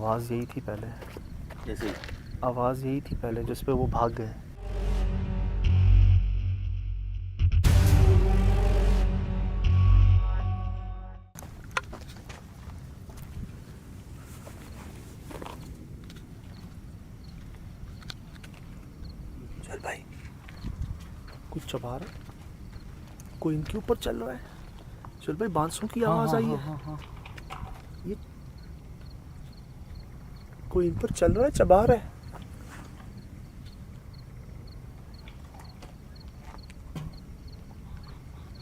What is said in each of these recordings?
आवाज़ यही थी पहले। जैसे आवाज़ यही थी पहले जिस पे वो भाग गए। चल भाई, कुछ चबा रहा, कोई इनके ऊपर चल रहा है। चल भाई, बांसुरों की आवाज़ आई है। ये कोई इन पर चल रहा है, चबा रहा है।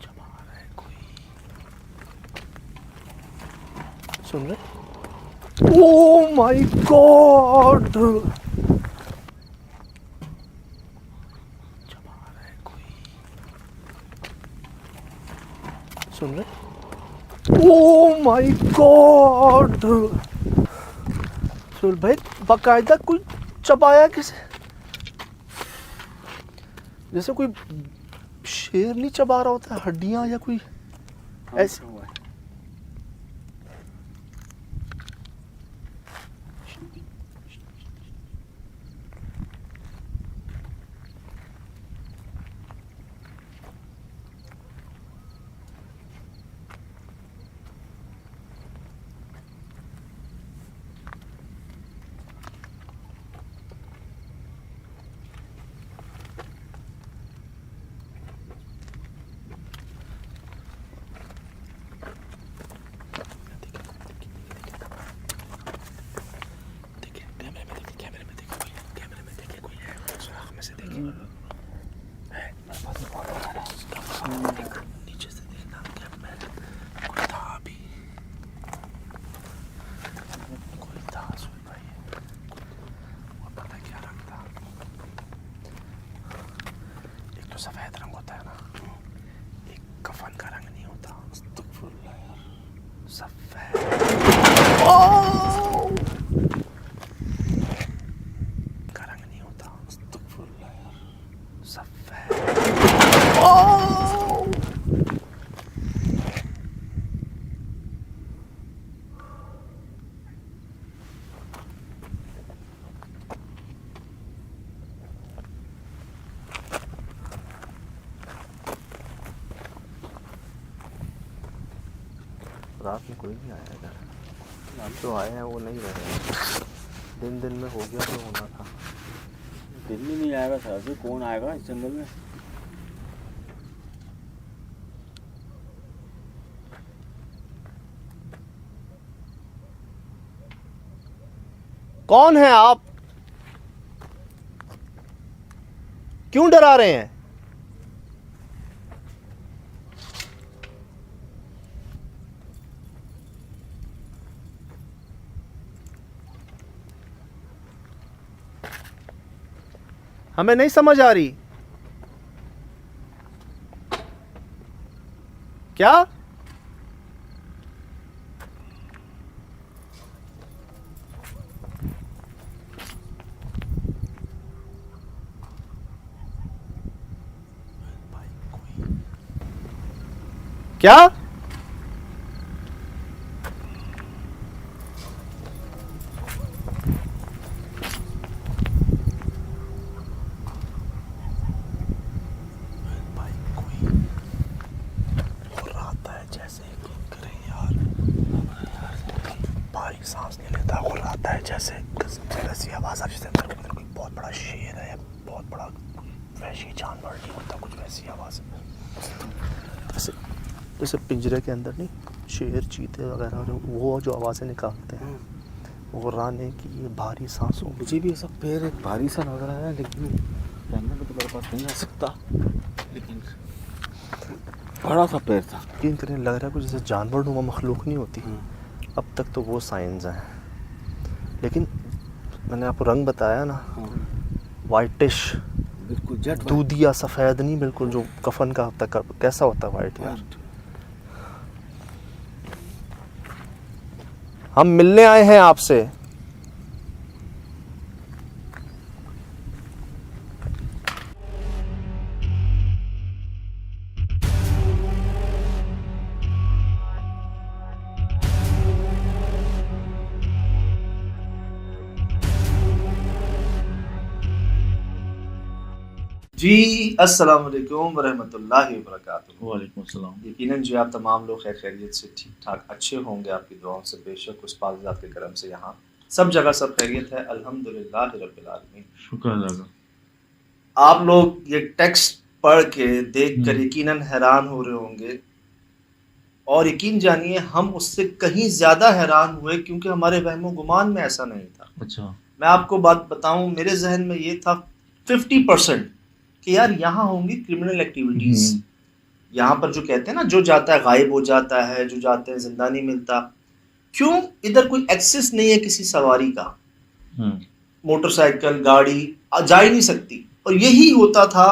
चबा रहा है कोई, सुन रहे? ओह माय गॉड, चबा रहा है कोई, सुन रहे? Oh my God. चल भाई, बाकायदा कोई चबाया किसे, जैसे कोई शेर नहीं चबा रहा होता, हड्डियां या कोई ऐसी। नीचे से देखना, कोई था अभी, कोई था सुन भाई, और पता है क्या रंग था? एक तो सफेद रंग होता है ना, एक कफन का रंग नहीं होता। अस्तगफुरुल्लाह यार, सफेद का रंग नहीं होता। अस्तगफुरुल्लाह यार, सफेद। रात में कोई नहीं आया इधर, हम तो आए हैं वो नहीं रहे। दिन में हो गया तो होना था। दिन में नहीं आएगा सर, अभी कौन आएगा इस जंगल में? कौन है आप? क्यों डरा रहे हैं? हमें नहीं समझ आ रही। क्या? क्या? सांस नहीं लेता, और आता है जैसे ऐसी आवाज़ आती है कोई बहुत बड़ा शेर है, बहुत बड़ा वैसी जानवर नहीं होता, कुछ वैसी आवाज़ जैसे जैसे पिंजरे के अंदर नहीं शेर चीते वगैरह वो जो आवाज़ें निकालते हैं, वो राने की ये भारी सांसों। मुझे भी ऐसा पैर एक भारी सा लग रहा है, लेकिन कैमरे में तो मेरे पास नहीं आ सकता, लेकिन बड़ा सा पैर था। यकीन करें लग रहा है कुछ जैसे जानवर नुमा मखलूक नहीं होती। अब तक तो वो साइंस हैं, लेकिन मैंने आपको रंग बताया ना, वाइटिश, बिल्कुल जेट दूधिया सफ़ेद नहीं, बिल्कुल जो कफन का तक कैसा होता है वाइट यार। हम मिलने आए हैं आपसे। जी अस्सलाम वालेकुम वरहमतुल्लाहि वबरकातुहू। वालेकुम अस्सलाम। यकीनन जी आप तमाम लोग खैर खैरियत से ठीक ठाक अच्छे होंगे, आपकी दुआओं से बेशक उस पाक के करम से यहाँ सब जगह सब खैरियत है, अल्हम्दुलिल्लाह रब्बिल आलमीन। शुक्र अल्लाह का। आप लोग ये टेक्स्ट पढ़ के देख कर हम्म। यकीनन हैरान हो रहे होंगे, और यकीन जानिए हम उससे कहीं ज़्यादा हैरान हुए क्योंकि हमारे वहमो गुमान में ऐसा नहीं था। अच्छा। मैं आपको बात बताऊं, मेरे जहन में ये था 50% कि यार यहाँ होंगी क्रिमिनल एक्टिविटीज़। यहाँ पर जो कहते हैं ना, जो जाता है गायब हो जाता है, जो जाते हैं जिंदा नहीं मिलता। क्यों? इधर कोई एक्सेस नहीं है किसी सवारी का, मोटरसाइकिल गाड़ी जा ही नहीं सकती। और यही होता था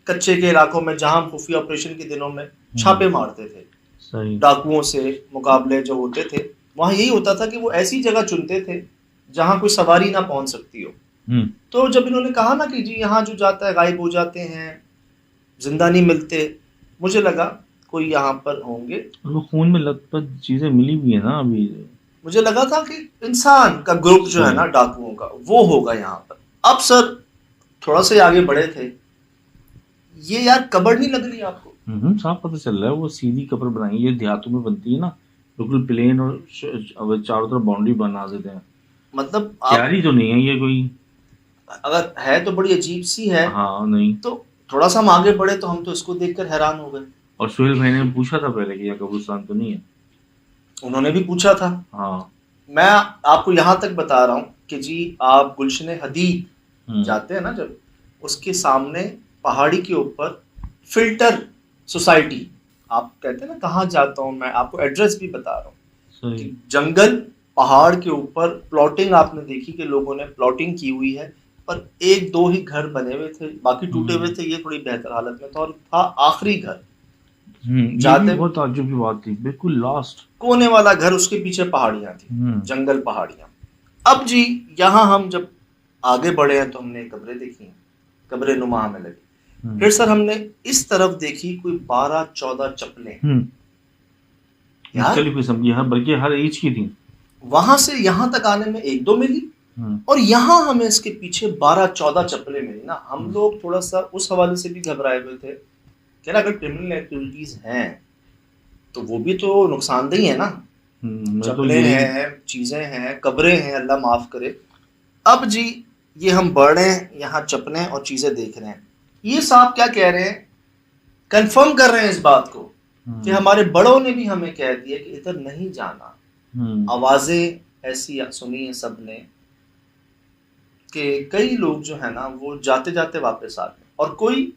कच्चे के इलाकों में, जहां खुफिया ऑपरेशन के दिनों में छापे मारते थे, सही। डाकुओं से मुकाबले जो होते थे, वहां यही होता था कि वो ऐसी जगह चुनते थे जहां कोई सवारी ना पहुंच सकती हो। तो जब इन्होंने कहा ना कि जी यहाँ जो जाता है गायब हो जाते हैं, जिंदा नहीं मिलते, मुझे लगा कोई यहाँ पर होंगे। उनको खून में लथपथ चीजें मिली भी है ना अभी। मुझे लगा था कि इंसान का ग्रुप जो है ना डाकुओं का, वो होगा यहाँ पर। अब सर थोड़ा से आगे बढ़े थे, ये यार कब्र नहीं लग रही आपको? साफ पता चल रहा है वो सीधी कब्र बनाई है, देहातों में बनती है ना, बिल्कुल प्लेन, और चारों तरफ बाउंड्री बना देते हैं। मतलब क्यारी तो नहीं है ये कोई, अगर है तो बड़ी अजीब सी है। हाँ नहीं तो थोड़ा सा हम आगे बढ़े तो हम तो इसको देखकर हैरान हो गए। और सुहेल भाई ने पूछा था पहले कि यह कब्रिस्तान तो नहीं है, उन्होंने भी पूछा था। हाँ। मैं आपको यहाँ तक बता रहा हूँ कि जी आप गुलशन हदीद जाते हैं ना, जब उसके सामने पहाड़ी के ऊपर फिल्टर सोसाइटी, आप कहते हैं ना कहाँ जाता हूँ मैं, आपको एड्रेस भी बता रहा हूँ कि जंगल पहाड़ के ऊपर प्लॉटिंग आपने देखी कि लोगों ने प्लॉटिंग की हुई है, पर एक दो ही घर बने हुए थे, बाकी टूटे हुए थे। ये थोड़ी बेहतर हालत में था, और था आखिरी घर। जाते बहुत ताज्जुब की बात थी, बिल्कुल लास्ट कोने वाला घर, उसके पीछे पहाड़ियां थी, जंगल पहाड़ियां। अब जी यहाँ हम जब आगे बढ़े हैं तो हमने कब्रें देखी, कब्रें नुमा हमें लगी। फिर सर हमने इस तरफ देखी, कोई 12-14 चप्पलें, बल्कि हर एज की थी। वहां से यहाँ तक आने में एक दो मिली, और यहाँ हमें इसके पीछे 12-14 चप्पलें मिली ना। हम लोग थोड़ा सा उस हवाले से भी घबराए हुए थे कि अगर क्रिमिनल एक्टिविटीज हैं तो वो भी तो नुकसानदेही है ना। चप्पलें हैं, चीजें हैं, कब्रें हैं, अल्लाह माफ करे। अब जी ये हम बढ़ रहे हैं, यहाँ चप्पलें और चीजें देख रहे हैं। ये साहब क्या कह रहे हैं, कंफर्म कर रहे हैं इस बात को कि हमारे बड़ों ने भी हमें कह दिया कि इधर नहीं जाना। आवाजें ऐसी सुनी है सबने कि कई लोग जो है ना वो जाते जाते वापस आ गए, और कोई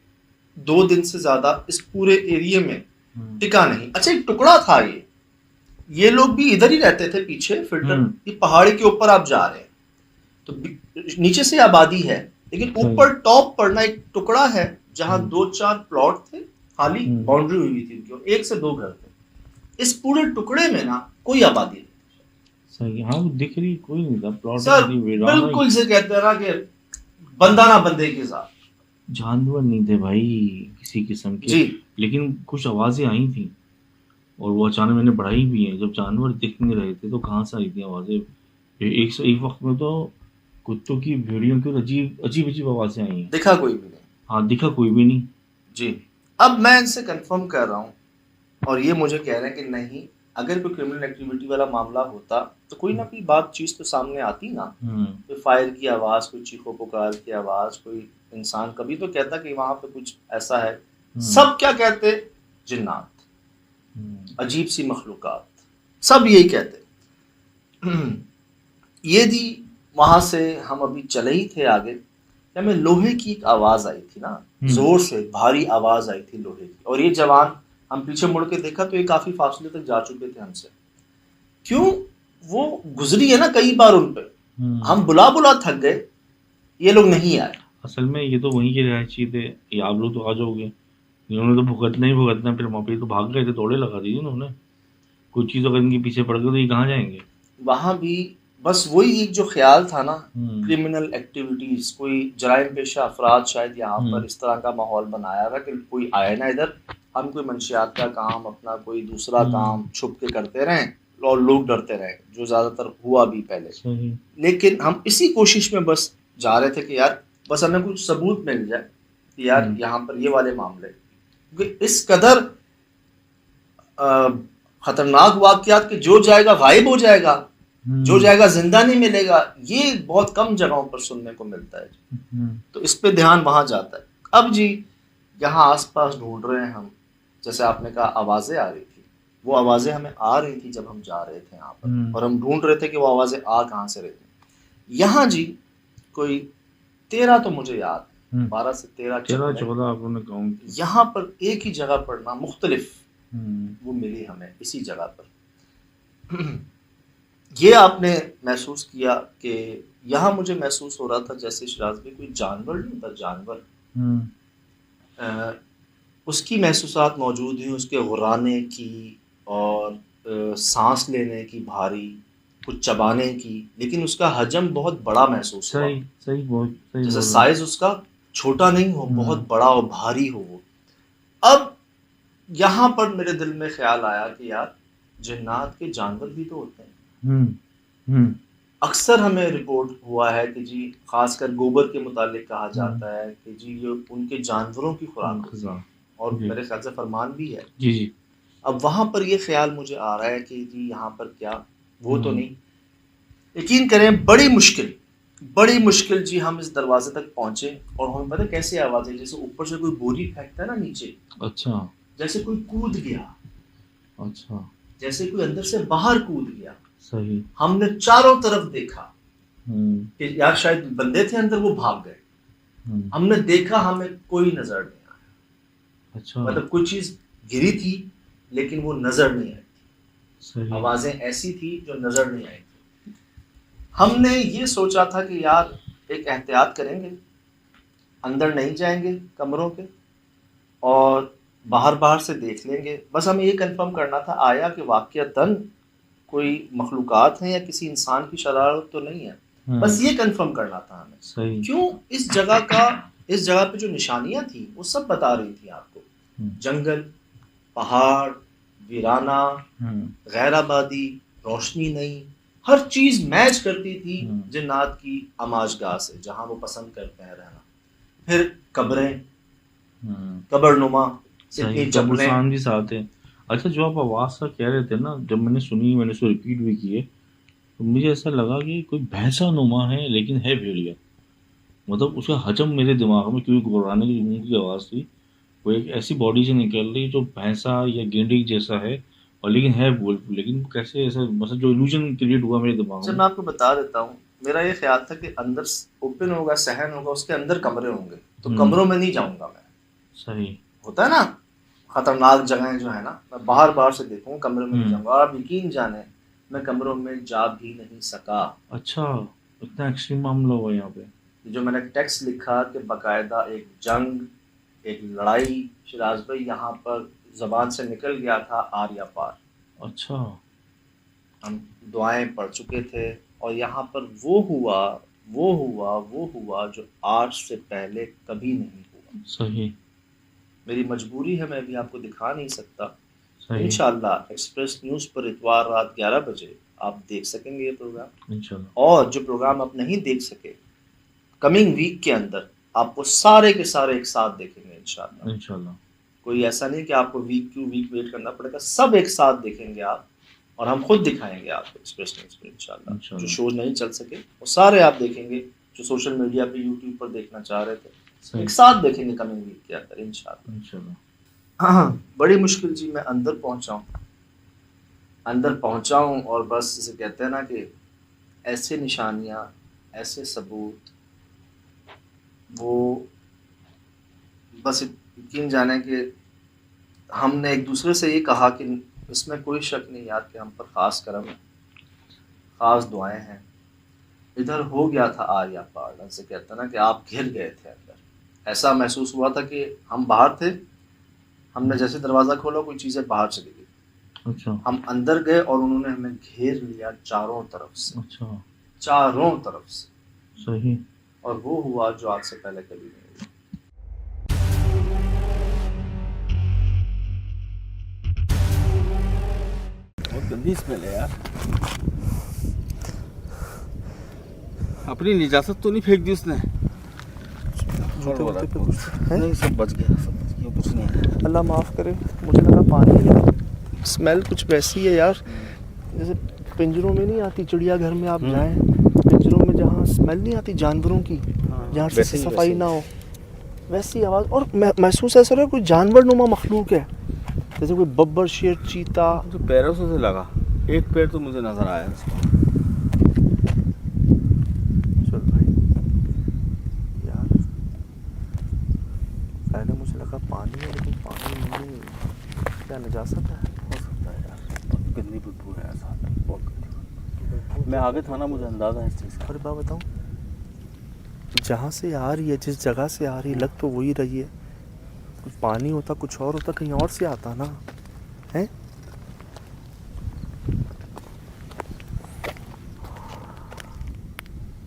2 दिन से ज्यादा इस पूरे एरिया में टिका नहीं। अच्छा एक टुकड़ा था ये लोग भी इधर ही रहते थे पीछे फिल्टर, ये पहाड़ी के ऊपर आप जा रहे हैं तो नीचे से आबादी है, लेकिन ऊपर टॉप पर ना एक टुकड़ा है जहां 2-4 प्लॉट थे, खाली बाउंड्री हुई थी, 1 से 2 घर थे। इस पूरे टुकड़े में ना कोई आबादी नहीं। सही, हाँ दिख रही कोई नहीं था प्लॉट। सर बिल्कुल से कहते हैं ना कि बंदा ना बंदे के साथ, जानवर नहीं थे भाई किसी किस्म के जी। लेकिन कुछ आवाजें आई थी और वो अचानक मैंने बढ़ाई भी है। जब जानवर दिख नहीं रहे थे तो कहाँ से आई थी आवाजें। एक वक्त में तो कुत्तों की, भेड़ियों की अजीब अजीब आवाजें आई हैं। दिखा कोई भी नहीं। हाँ दिखा कोई भी नहीं जी। अब मैं इनसे कंफर्म कर रहा हूँ और ये मुझे कह रहे हैं कि नहीं, अगर कोई क्रिमिनल एक्टिविटी वाला मामला होता तो कोई ना कोई बात चीज तो सामने आती ना। कोई फायर की आवाज, कोई चीखो पुकार की आवाज, कोई इंसान कभी तो कहता कि वहां पे कुछ ऐसा है। सब क्या कहते, जिन्नात, अजीब सी मखलूकात, सब यही कहते। ये दी वहां से हम अभी चले ही थे आगे, हमें लोहे की एक आवाज आई थी ना, जोर से भारी आवाज आई थी लोहे की। और ये जवान, हम पीछे मुड़ के देखा तो ये काफी फासले तक जा चुके थे हमसे। क्यों? वो गुजरी है ना कई बार उन पे, हम बुला बुला थक गए, ये लोग नहीं आए। असल में ये तो वहीं के रहायशी थे, ये आप लोग तो आ जाओगे, इन्होंने तो भुगतना ही भुगतना। फिर वहाँ पे तो भाग गए थे, दौड़े लगा दी उन्होंने। कुछ चीज अगर इनके पीछे पड़ गए तो ये कहाँ जाएंगे। वहां भी बस वही एक जो ख्याल था ना, क्रिमिनल एक्टिविटीज, कोई जराइम पेशा अफराद शायद यहाँ पर इस तरह का माहौल बनाया था कि कोई आए ना इधर, हम कोई मंशियात का काम, अपना कोई दूसरा काम छुप के करते रहें और लोग डरते रहे, जो ज्यादातर हुआ भी पहले। लेकिन हम इसी कोशिश में बस जा रहे थे कि यार बस हमें कुछ सबूत मिल जाए कि यार यहाँ पर ये वाले मामले, क्योंकि इस कदर खतरनाक वाकयात कि जो जाएगा गायब हो जाएगा, जो जाएगा जिंदा नहीं मिलेगा, ये बहुत कम जगहों पर सुनने को मिलता है। तो इस पे ध्यान वहां जाता है। अब जी यहाँ आसपास ढूंढ रहे हैं हम, जैसे आपने कहा आवाजें आ रही थी, वो आवाजें हमें आ रही थी जब हम जा रहे थे यहाँ पर, और हम ढूंढ रहे थे कि वो आवाजें आ कहाँ से रही थी। यहाँ जी कोई 13 तो मुझे याद, 12 से 13 14 आपने काउंट, यहाँ पर एक ही जगह पर ना मुख्तलिफ वो मिली हमें इसी जगह पर। ये आपने महसूस किया कि यहाँ मुझे महसूस हो रहा था जैसे शिराज में कोई जानवर नहीं होता, जानवर उसकी महसूसात मौजूद हैं, उसके गुर्राने की और सांस लेने की भारी, कुछ चबाने की, लेकिन उसका हजम बहुत बड़ा महसूस हुआ। सही बहुत सही, जैसे साइज उसका छोटा नहीं हो, बहुत बड़ा और भारी हो वो। अब यहाँ पर मेरे दिल में ख्याल आया कि यार जिन्नात के जानवर भी तो होते हैं। अक्सर हमें रिपोर्ट हुआ है कि जी खासकर गोबर के मुतालिक कहा जाता है कि जी ये उनके जानवरों की खुराक होती है, और मेरे ख्याल से फरमान भी है। जी। अब वहां पर ये ख्याल मुझे आ रहा है कि जी यहाँ पर क्या वो तो नहीं, यकीन करें बड़ी मुश्किल जी हम इस दरवाजे तक पहुंचे, और हमें पता कैसे आवाज है, जैसे ऊपर से कोई बोरी फेंकता है ना नीचे, अच्छा, जैसे कोई कूद गया, अच्छा, जैसे कोई अंदर से बाहर कूद गया। सही। हमने चारों तरफ देखा कि यार शायद बंदे थे अंदर, वो भाग गए। हमने देखा, हमें कोई नजर नहीं आया। अच्छा, मतलब कोई चीज गिरी थी लेकिन वो नजर नहीं आई थी। सही। आवाजें ऐसी थी जो नजर नहीं आई थी। हमने ये सोचा था कि यार एक एहतियात करेंगे, अंदर नहीं जाएंगे कमरों के, और बाहर से देख लेंगे। बस हमें ये कंफर्म करना था आया कि वाकईतन कोई मखलूकात हैं या किसी इंसान की शरारत तो नहीं है। बस ये कंफर्म करना था हमें। सही। क्यों इस जगह पे जो निशानियां थी वो सब बता रही थी आपको, जंगल, पहाड़, वीराना, गैर आबादी, रोशनी नहीं, हर चीज मैच करती थी जिन्नात की आमाजगाह से, जहां वो पसंद करते हैं रहना। फिर कब्रें, कब्रनुमा, इतनी कब्रिस्तान भी साथ है। अच्छा, जो आप आवाज़ सा कह रहे थे ना, जब मैंने सुनी, मैंने उसको रिपीट भी किए, तो मुझे ऐसा लगा कि कोई भैंसा नुमा है लेकिन है भेड़िया। मतलब उसका हजम मेरे दिमाग में, क्योंकि गुर्राने की मुंह की आवाज़ थी, वो एक ऐसी बॉडी से निकल रही जो भैंसा या गेंडे जैसा है, और लेकिन है बोल, लेकिन कैसे ऐसा, मतलब जो इल्यूजन क्रिएट हुआ मेरे दिमाग में। मैं आपको बता देता हूँ, मेरा ये ख्याल था कि अंदर ओपन होगा, सहन होगा, उसके अंदर कमरे होंगे, तो कमरों में नहीं जाऊंगा मैं। सही। होता है ना खतरनाक जगहें जो है ना, मैं बाहर से देखूंगा, कमरे में नहीं जाऊंगा। और आप यकीन जाने मैं कमरों में जा भी नहीं सका। अच्छा, इतना एक्सट्रीम मामला हुआ यहाँ पे। जो मैंने टेक्स्ट लिखा कि बाकायदा एक जंग, एक लड़ाई, शिराज भाई यहाँ पर जबान से निकल गया था आर या पार। अच्छा। हम दुआएं पढ़ चुके थे, और यहाँ पर वो हुआ जो आज से पहले कभी नहीं हुआ। सही। मेरी मजबूरी है, मैं भी आपको दिखा नहीं सकता। इंशाल्लाह एक्सप्रेस न्यूज़ पर इतवार रात 11 बजे आप देख सकेंगे ये प्रोग्राम इंशाल्लाह। और जो प्रोग्राम आप नहीं देख सके, कमिंग वीक के अंदर आपको सारे के सारे एक साथ देखेंगे इंशाल्लाह। कोई ऐसा नहीं कि आपको वीक वेट करना पड़ेगा, सब एक साथ देखेंगे आप, और हम खुद दिखाएंगे आपको एक्सप्रेस न्यूज़ पर इंशाल्लाह। जो शो नहीं चल सके वो सारे आप देखेंगे, जो सोशल मीडिया पे यूट्यूब पर देखना चाह रहे थे एक साथ देखेंगे कमिंग वीक के अंदर इंशाल्लाह। हाँ, बड़ी मुश्किल जी मैं अंदर पहुंचा हूँ और बस जिसे कहते हैं ना कि ऐसे निशानियाँ, ऐसे सबूत, वो बस यकीन जाने कि हमने एक दूसरे से ये कहा कि इसमें कोई शक नहीं यार कि हम पर ख़ास करम है, ख़ास दुआएं हैं। इधर हो गया था आर या पार, जैसे कहते हैं ना कि आप घिर गए थे अंदर। ऐसा महसूस हुआ था कि हम बाहर थे, हमने जैसे दरवाज़ा खोला कोई चीज़ें बाहर चली गई। अच्छा। हम अंदर गए और उन्होंने हमें घेर लिया चारों तरफ से। अच्छा। चारों तरफ से। सही। और वो हुआ जो आज से पहले कभी नहीं हुआ। बहुत गंदी स्मेल है यार। अपनी निजात तो नहीं फेंक दी उसने? होते होते पे कुछ है? नहीं, सब बच गया, सब बच गया, कुछ नहीं है। अल्लाह माफ़ करे, मुझे लगा पानी। स्मेल कुछ वैसी है यार, जैसे पिंजरों में नहीं आती, चिड़ियाघर में आप जाएं, पिंजरों में जहाँ स्मेल नहीं आती जानवरों की, जहाँ से वैसे ही, सफाई वैसे ना हो, वैसी आवाज़। और महसूस ऐसा रहा कोई जानवर नुमा मखलूक है, जैसे कोई बब्बर, शेर, चीता। तो पैरों से लगा, एक पैर तो मुझे नजर आया उसका। चल भाई यार, पहले मुझे लगा पानी है, लेकिन पानी नहीं, क्या नजासत है? हो सकता है यार, बहुत गंदी बदबू है ऐसा, बहुत गंदी बदबू। मैं आगे था ना, मुझे अंदाजा है इस चीज़ का। अरे बात बताऊँ, जहाँ से आ रही है, जिस जगह से आ रही है, लग तो वही रही है। कुछ पानी होता, कुछ और होता, कहीं और से आता ना है।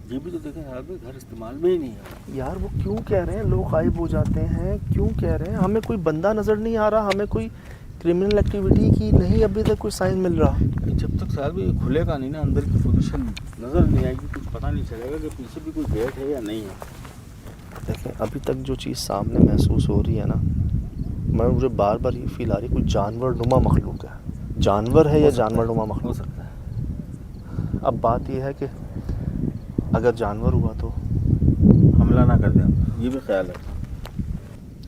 ये भी तो देखें यार, भी घर इस्तेमाल में ही नहीं है यार वो क्यों कह रहे हैं लोग गायब हो जाते हैं, क्यों कह रहे हैं? हमें कोई बंदा नज़र नहीं आ रहा, हमें कोई क्रिमिनल एक्टिविटी की नहीं अभी तक कोई साइन मिल रहा। जब तक शायद भी ये खुलेगा नहीं ना, अंदर की पोजीशन नज़र नहीं आएगी, कुछ पता नहीं चलेगा कि पीछे भी कोई गेट है या नहीं है। देखें अभी तक जो चीज़ सामने महसूस हो रही है ना, मुझे बार बार ये फील आ रही है कोई जानवर नुमा मखलूक है। जानवर है या जानवर नुमा हो मखलूक? सकता है। अब बात यह है कि अगर जानवर हुआ तो हमला ना कर दें, ये भी ख्याल है।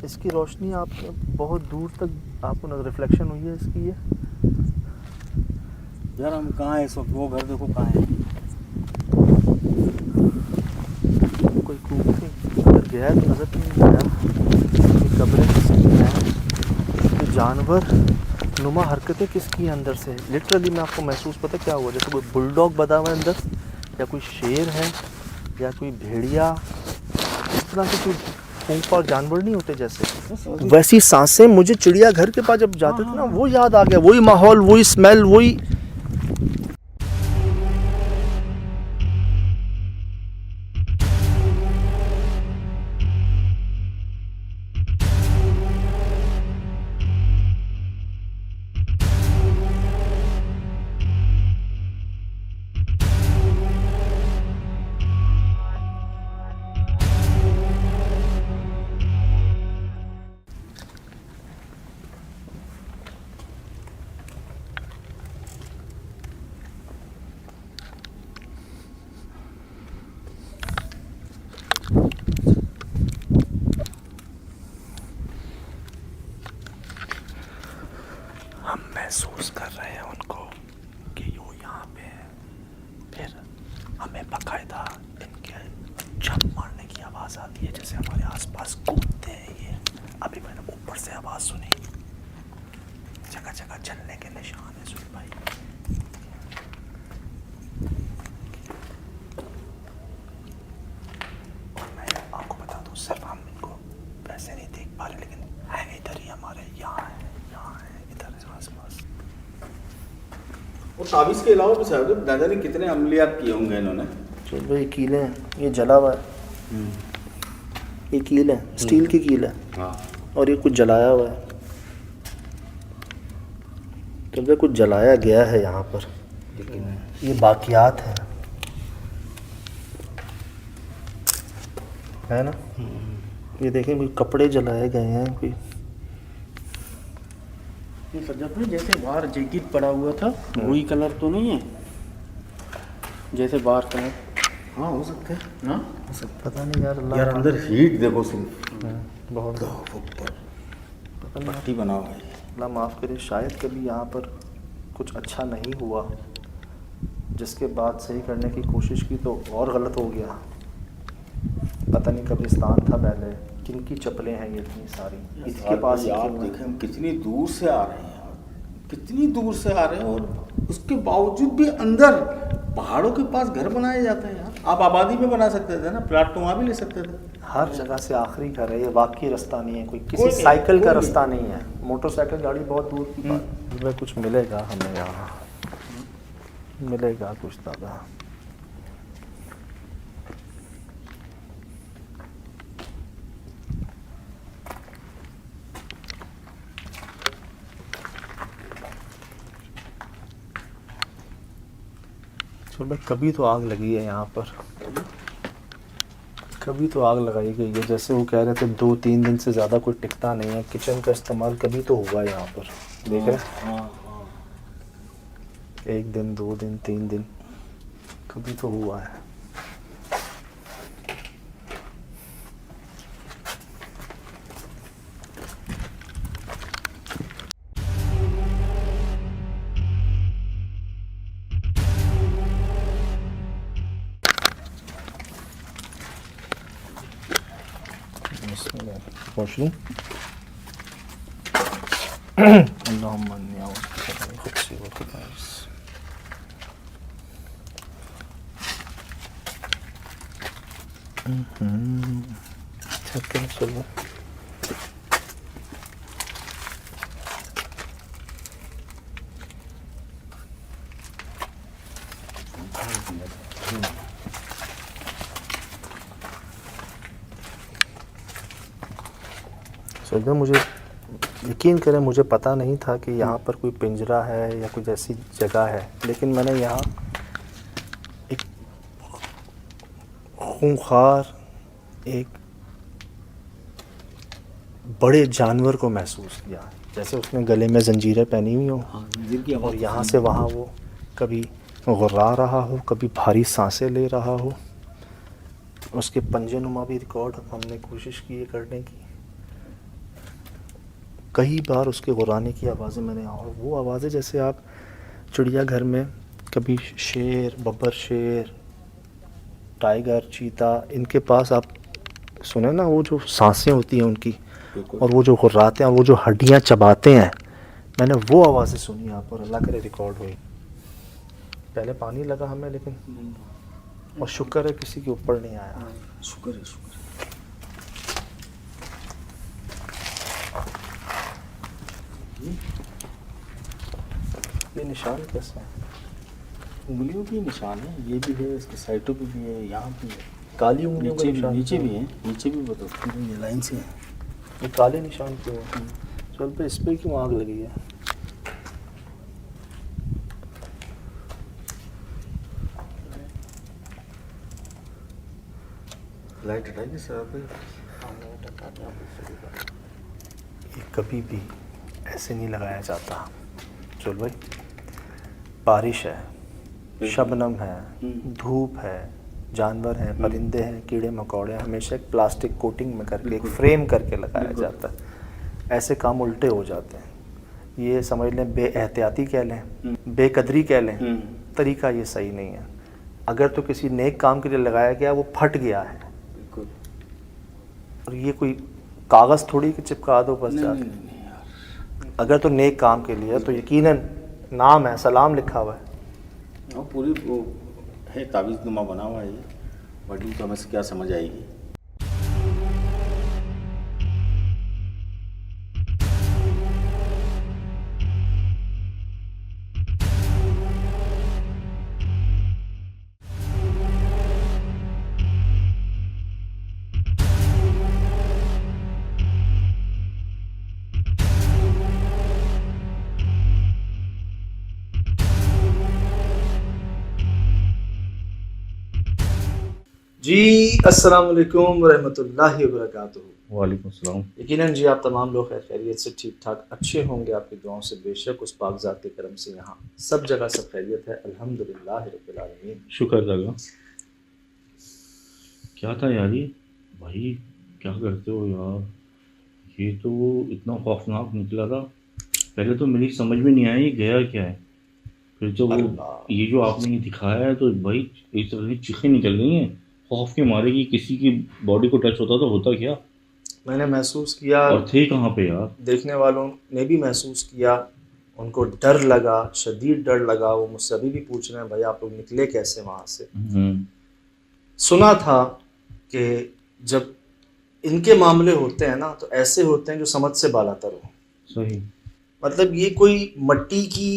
इसकी रोशनी आप बहुत दूर तक आपको रिफ्लेक्शन हुई है इसकी। ये यार हम कहाँ हैं इस वक्त? वो घर देखो कहाँ है। कोई खूबसूरती अगर गया तो नजर नहीं आया, ये कब्रें किसकी हैं, ये जानवर नुमा हरकतें किसकी हैं अंदर से। लिटरली मैं आपको महसूस पता क्या हुआ, जैसे कोई बुलडॉग बधा हुआ है अंदर, या कोई शेर है, या कोई भेड़िया, इस तरह के कोई खूंखार जानवर नहीं होते जैसे, वैसी सांसें मुझे चिड़ियाघर के पास जब जाते थे ना, वो याद आ गया। वही माहौल, वही स्मेल, वही। हम महसूस कर रहे हैं उनको कि यूँ यहाँ पे है, फिर हमें बाकायदा इनके झप मारने की आवाज़ आती है, जैसे हमारे आसपास कूदते हैं ये। अभी मैंने ऊपर से आवाज़ सुनी, जगह जगह चलने के निशान है। सुन भाई, और मैं आपको बता दूँ, सिर्फ हम इनको वैसे नहीं देख पा रहे, लेकिन है इधर ही हमारे, यहाँ है, इधर आसपास। और ताबीज़ के अलावा भी शायद न जाने कितने अमलियात किए होंगे इन्होंने। चल भाई, कीलें हैं, ये जला हुआ है, ये कील है, स्टील की कील है, हाँ। और ये कुछ जलाया हुआ है। तो कुछ जलाया गया है यहाँ पर, लेकिन ये बाकियात है ना। ये देखें, कोई कपड़े जलाए गए हैं, कोई ये सज्जद भाई जैसे बाहर जैकेट पड़ा हुआ था, वही कलर तो नहीं है जैसे बाहर कलर? हाँ हो सकता है हाँ पता नहीं यार। अल्लाह यार, अंदर हीट देखो सिर्फ बहुत ऊपर पता नहीं। पट्टी बना हुआ है। अल्लाह माफ़ करे, शायद कभी यहाँ पर कुछ अच्छा नहीं हुआ, जिसके बाद सही करने की कोशिश की तो और गलत हो गया। पता नहीं कब्रिस्तान था पहले, किनकी चप्पलें हैं ये इतनी सारी, इसके पास ही आप क्यों है? देखें हम कितनी दूर से आ रहे हैं यार, कितनी दूर से आ रहे हैं, और उसके बावजूद भी अंदर पहाड़ों के पास घर बनाया जाता है यार। आप आबादी में बना सकते थे ना, प्लाट तो वहाँ भी ले सकते थे। हर जगह से आखिरी घर है, ये वाकई रास्ता नहीं है, कोई कोई किसी नहीं, साइकिल का कोई रास्ता नहीं है, मोटरसाइकिल गाड़ी बहुत दूर की बात है। कुछ मिलेगा हमें यहाँ, मिलेगा कुछ दादा। चलो भाई, कभी तो आग लगी है यहाँ पर, कभी तो आग लगाई गई है, जैसे वो कह रहे थे 2-3 दिन से ज़्यादा कोई टिकता नहीं है। किचन का इस्तेमाल कभी तो हुआ यहाँ पर, देख रहे हैं? हाँ 1 दिन, 2 दिन, 3 दिन कभी तो हुआ है। वॉशरूम चलो एकदम मुझे यकीन करें, मुझे पता नहीं था कि यहाँ पर कोई पिंजरा है या कुछ ऐसी जगह है, लेकिन मैंने यहाँ एक खूंखार एक बड़े जानवर को महसूस किया, जैसे उसने गले में जंजीरें पहनी हुई हो और यहाँ से वहाँ वो कभी गुर्रा रहा हो, कभी भारी सांसें ले रहा हो। उसके पंजेनुमा भी रिकॉर्ड हमने कोशिश की है करने की, कई बार उसके गुर्राने की आवाज़ें मैंने, और वो आवाज़ें जैसे आप चिड़ियाघर में कभी शेर, बब्बर शेर, टाइगर, चीता, इनके पास आप सुने ना वो जो सांसें होती हैं उनकी, और वो जो गुर्राते हैं और वो जो हड्डियां चबाते हैं, मैंने वो आवाज़ें सुनी यहाँ पर। अल्लाह करे रिकॉर्ड हुई। पहले पानी लगा हमें, लेकिन और शुक्र है किसी के ऊपर नहीं आया। शुक्र है, शुक्र है। ये निशान कैसा है? उंगलियों के निशान है, ये भी है, इसके साइडों पे भी है, यहाँ भी है, काली उंगलियों के निशान? नीचे भी है, नीचे भी बताओ, ये लाइन से है। ये काले निशान क्यों है? चल पे इस पे क्यों आग लगी है? लाइट हटाइए सर पे। ये कभी भी ऐसे नहीं लगाया जाता। चल भाई, बारिश है, शबनम है, धूप है, जानवर हैं, परिंदे हैं, कीड़े मकोड़े, हमेशा एक प्लास्टिक कोटिंग में करके एक फ्रेम करके लगाया जाता है। ऐसे काम उल्टे हो जाते हैं। ये समझ लें बेएहतियाती कह लें, बेकदरी कह लें, तरीका ये सही नहीं है। अगर तो किसी नेक काम के लिए लगाया गया, वो फट गया है, और ये कोई कागज़ थोड़ी कि चिपका दो बस जाके। अगर तो नेक काम के लिए तो यकीनन नाम है, सलाम लिखा हुआ है। और पूरी वो है, ताबीज़ नुमा बना हुआ है ये, बड़ी तो हमें से क्या समझ आएगी। जी अस्सलाम वालेकुम रहमतुल्लाहि व बरकातुहू। वालेकुम सलाम। यकीनन जी आप तमाम लोग खैर खैरियत से ठीक ठाक अच्छे होंगे, आपकी दुआओं से बेशक उस पाक ज़ात के करम से यहाँ सब जगह सब खैरियत है, अल्हम्दुलिल्लाह रब्बिल आलमीन। शुक्र लगा। क्या था यार ये भाई, क्या करते हो यार? ये तो इतना खौफनाक निकला था, पहले तो मेरी समझ में नहीं आया ये गया क्या है। फिर जब वो ये जो आपने ये दिखाया है तो भाई एक तरह की चीखें निकल गई हैं खौफ के मारे कि किसी की बॉडी को टच होता तो होता क्या। मैंने महसूस किया, और थे कहाँ पे यार? देखने वालों ने भी महसूस किया, उनको डर लगा, शदीद डर लगा। वो मुझसे अभी भी पूछ रहे हैं भाई आप लोग निकले कैसे वहाँ से। सुना था कि जब इनके मामले होते हैं ना तो ऐसे होते हैं जो समझ से बालातर हो। सही, मतलब ये कोई मट्टी की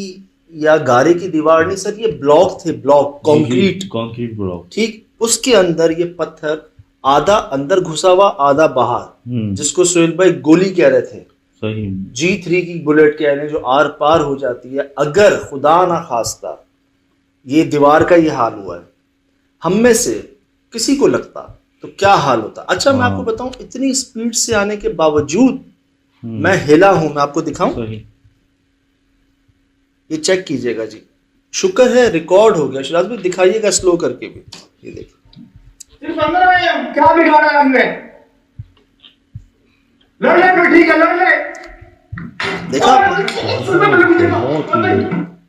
या गारे की दीवार नहीं सर, ये ब्लॉक थे, ब्लॉक कंक्रीट ब्लॉक। ठीक, उसके अंदर ये पत्थर आधा अंदर घुसा हुआ आधा बाहर, जिसको सोहेल भाई गोली कह रहे थे। सही, G3 की बुलेट कह रहे हैं जो आर पार हो जाती है। अगर खुदा ना खास्ता ये दीवार का ये हाल हुआ है, हम में से किसी को लगता तो क्या हाल होता। अच्छा मैं आपको बताऊं, इतनी स्पीड से आने के बावजूद मैं हिला हूं, मैं आपको दिखाऊं, सही। ये चेक कीजिएगा जी, शुक्र है रिकॉर्ड हो गया। शिराज भाई दिखाइएगा स्लो करके भी, ये देखिए। सिर्फ अंदर में क्या बिगाड़ा है हमने? लड़ ले फिर, ठीक है लड़ ले। देखा आपने? बहुत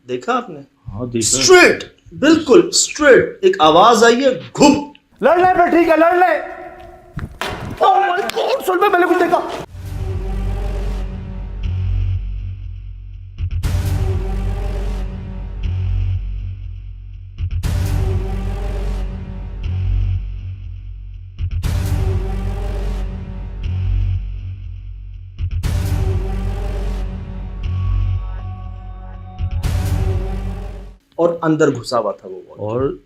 देखा आपने? हाँ देखा। स्ट्रेट, बिल्कुल स्ट्रेट, एक आवाज आई है घुप। लड़ ले फिर, ठीक है लड़ ले। ओह माय गॉड, सुन मैंने कुछ देखा। और अंदर घुसा हुआ था वो। और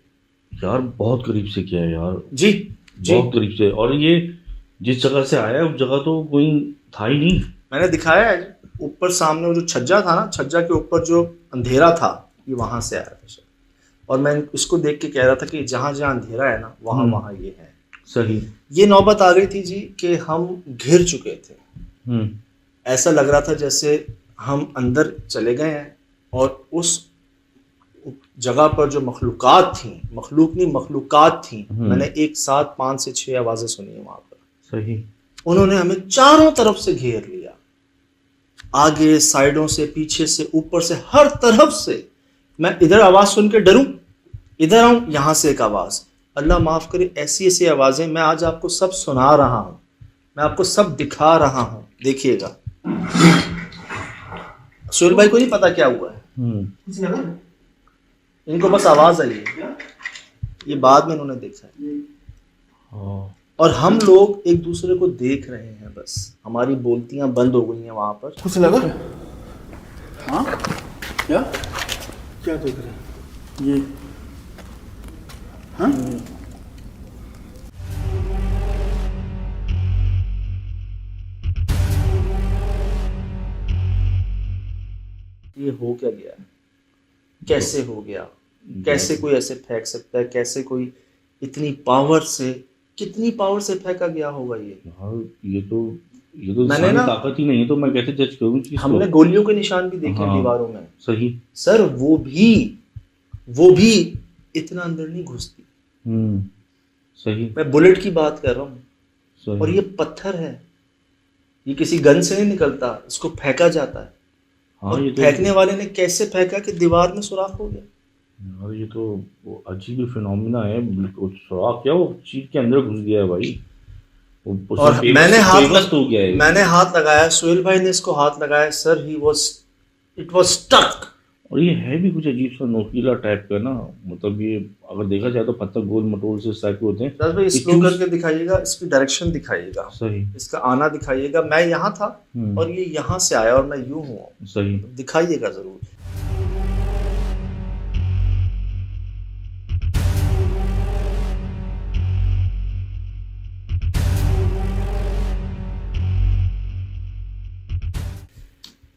यार बहुत करीब से किया है यार, जी जी, बहुत करीब से। और ये जिस जगह से आया उस जगह तो कोई था ही नहीं। मैंने दिखाया है ऊपर सामने वो जो छज्जा था ना, छज्जा के ऊपर जो अंधेरा था, ये वहां से आया था शायद। और मैं इसको देख के कह रहा था कि जहां जहां अंधेरा है ना, वहां वहां ये है। सही। ये नौबत आ गई थी जी कि हम घिर चुके थे। ऐसा लग रहा था जैसे हम अंदर चले गए हैं और उस जगह पर जो मखलूकात थी, मखलूक नहीं मखलूकात थी, मैंने एक साथ 5 से 6 आवाजें सुनी है वहां पर। सही। उन्होंने हमें चारों तरफ से घेर लिया, आगे, साइडों से, पीछे से, ऊपर से, हर तरफ से। मैं इधर आवाज सुन के डरूं, इधर आऊं, यहां से एक आवाज। अल्लाह माफ करे, ऐसी ऐसी आवाजें मैं आज आपको सब सुना रहा हूं, मैं आपको सब दिखा रहा हूं, देखिएगा। सुहेल भाई को नहीं पता क्या हुआ है, इनको बस आवाज आई है, ये बाद में इन्होंने देखा है। और हम लोग एक दूसरे को देख रहे हैं, बस हमारी बोलतियां बंद हो गई हैं वहां पर। कुछ लगा? हाँ क्या क्या देख रहे हैं ये? हाँ ये हो क्या गया, कैसे हो गया, कैसे कोई ऐसे फेंक सकता है, कैसे कोई इतनी पावर से, कितनी पावर से फेंका गया होगा ये? ये तो मैंने इंसानी ना- ताकत ही नहीं है, तो मैं कैसे जज करूं कि हमने गोलियों के निशान भी देखे हाँ। दीवारों में। सही। सर वो भी इतना अंदर नहीं घुसती। सही। मैं बुलेट की बात कर रहा हूँ, सही। और ये पत्थर है, ये किसी गन से नहीं निकलता, इसको फेंका जाता है। हाँ और ये तो फेंकने वाले ने कैसे फेंका कि दीवार में सुराख हो गया। यार ये तो वो अजीब ही फिनोमिना है। बिल्कुल सुराख क्या, वो चीज के अंदर घुस गया है भाई। और मैंने हो गया है। मैंने हाथ लगाया, सुहेल भाई ने इसको हाथ लगाया, सर इट वाज स्टक। और ये है भी कुछ अजीब सा नोकीला टाइप का ना, मतलब ये अगर देखा जाए तो पत्थर गोल मटोल से इस टाइप के होते हैं। दास भाई ये स्लो चूस- करके दिखाइएगा, इसकी डायरेक्शन दिखाइएगा, सही। इसका आना दिखाइएगा। मैं यहाँ था और ये यहाँ से आया और मैं यूं हुआ, सही। दिखाइएगा जरूर।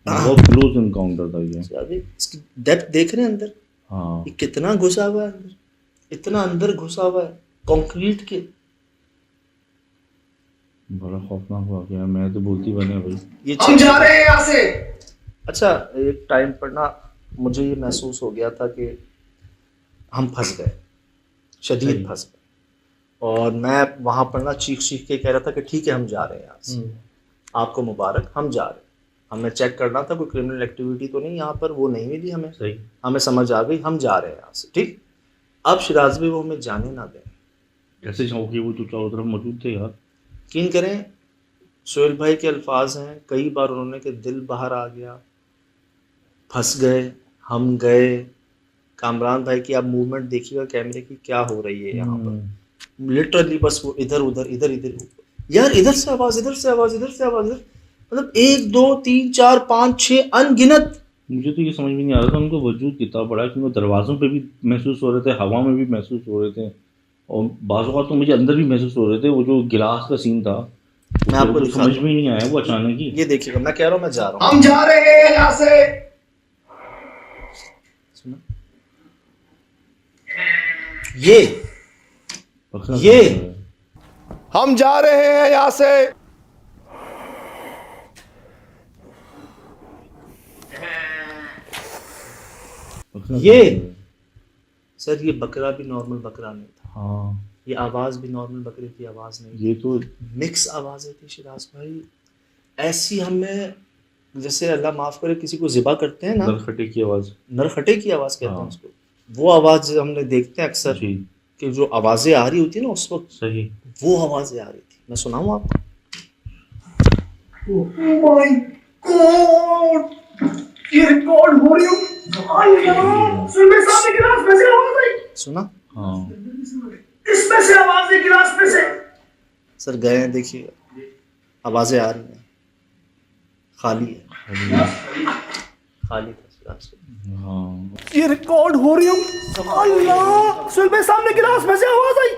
बहुत क्लोज एनकाउंटर था ये। अभी इसकी डेप्थ देख रहे हैं अंदर, हाँ ये कितना घुसा हुआ है अंदर, इतना अंदर घुसा हुआ है कंक्रीट के। बड़ा खौफनाक हुआ गया, मैं तो बोलती बने भाई। ये हम जा रहे हैं यहाँ से। अच्छा, एक टाइम पर ना मुझे ये महसूस हो गया था कि हम फंस गए, शदीद फंस गए। और मैं वहां पर ना चीख चीख के कह रहा था कि ठीक है हम जा रहे हैं यहाँ से, आपको मुबारक, हम जा रहे हैं। हमें चेक करना था कोई क्रिमिनल एक्टिविटी तो नहीं यहाँ पर, वो नहीं मिली हमें। सही। हमें समझ आ गई, हम जा रहे हैं यहाँ से, ठीक। अब शिराज भाई वो हमें जाने ना दें। कैसे जाओगे, वो तो चारों तरफ मौजूद थे यार। यकीन करें, सुहेल भाई के अल्फाज हैं, कई बार उन्होंने कि दिल बाहर आ गया, फंस गए, हम गए। कामरान भाई की आप मूवमेंट देखिएगा कैमरे की, क्या हो रही है यहाँ पर। लिटरली बस वो इधर उधर इधर इधर, यार इधर से आवाज, इधर से आवाज, इधर से आवाज, मतलब 1 2 3 4 5 6 अनगिनत। मुझे तो ये समझ में नहीं आ रहा था उनको वजूद कितना बड़ा है, क्योंकि दरवाज़ों पे भी महसूस हो रहे थे, हवा में भी महसूस हो रहे थे, और बाज़ औक़ात तो मुझे अंदर भी महसूस हो रहे थे। वो जो गिलास का सीन था, मैं आपको तो दिखाता समझ में ही नहीं आया वो अचानक ही। ये देखिएगा, मैं कह रहा हूँ मैं जा रहा हूँ। हम जा रहे हैं यहाँ से। सुना? ये हम जा रहे हैं यहाँ से। ये सर ये बकरा भी नॉर्मल बकरा नहीं था, हाँ ये आवाज भी नॉर्मल बकरे की आवाज नहीं, ये तो मिक्स आवाजें थी शिराज भाई। ऐसी हमें जैसे अल्लाह माफ करे किसी को ज़िबा करते हैं ना, नरखटे की आवाज। नरखटे की आवाज कहते हैं हाँ। उसको, वो आवाज हमने देखते हैं अक्सर जी कि जो आवाजें आ रही होती है ना उस वक्त, सही। वो आवाजें आ रही थी। मैं सुनाऊं आपको? ये रिकॉर्ड हो रही हूँ। सुनने सामने गिलास में से आवाज आई। सुना? हाँ इसमें से आवाज आई, गिलास में से। सर गए हैं, देखिए आवाजें आ रही हैं, खाली है, खाली था शिराज भाई। हाँ ये रिकॉर्ड हो रही हूँ। अल्लाह, सुनने सामने गिलास में से आवाज आई।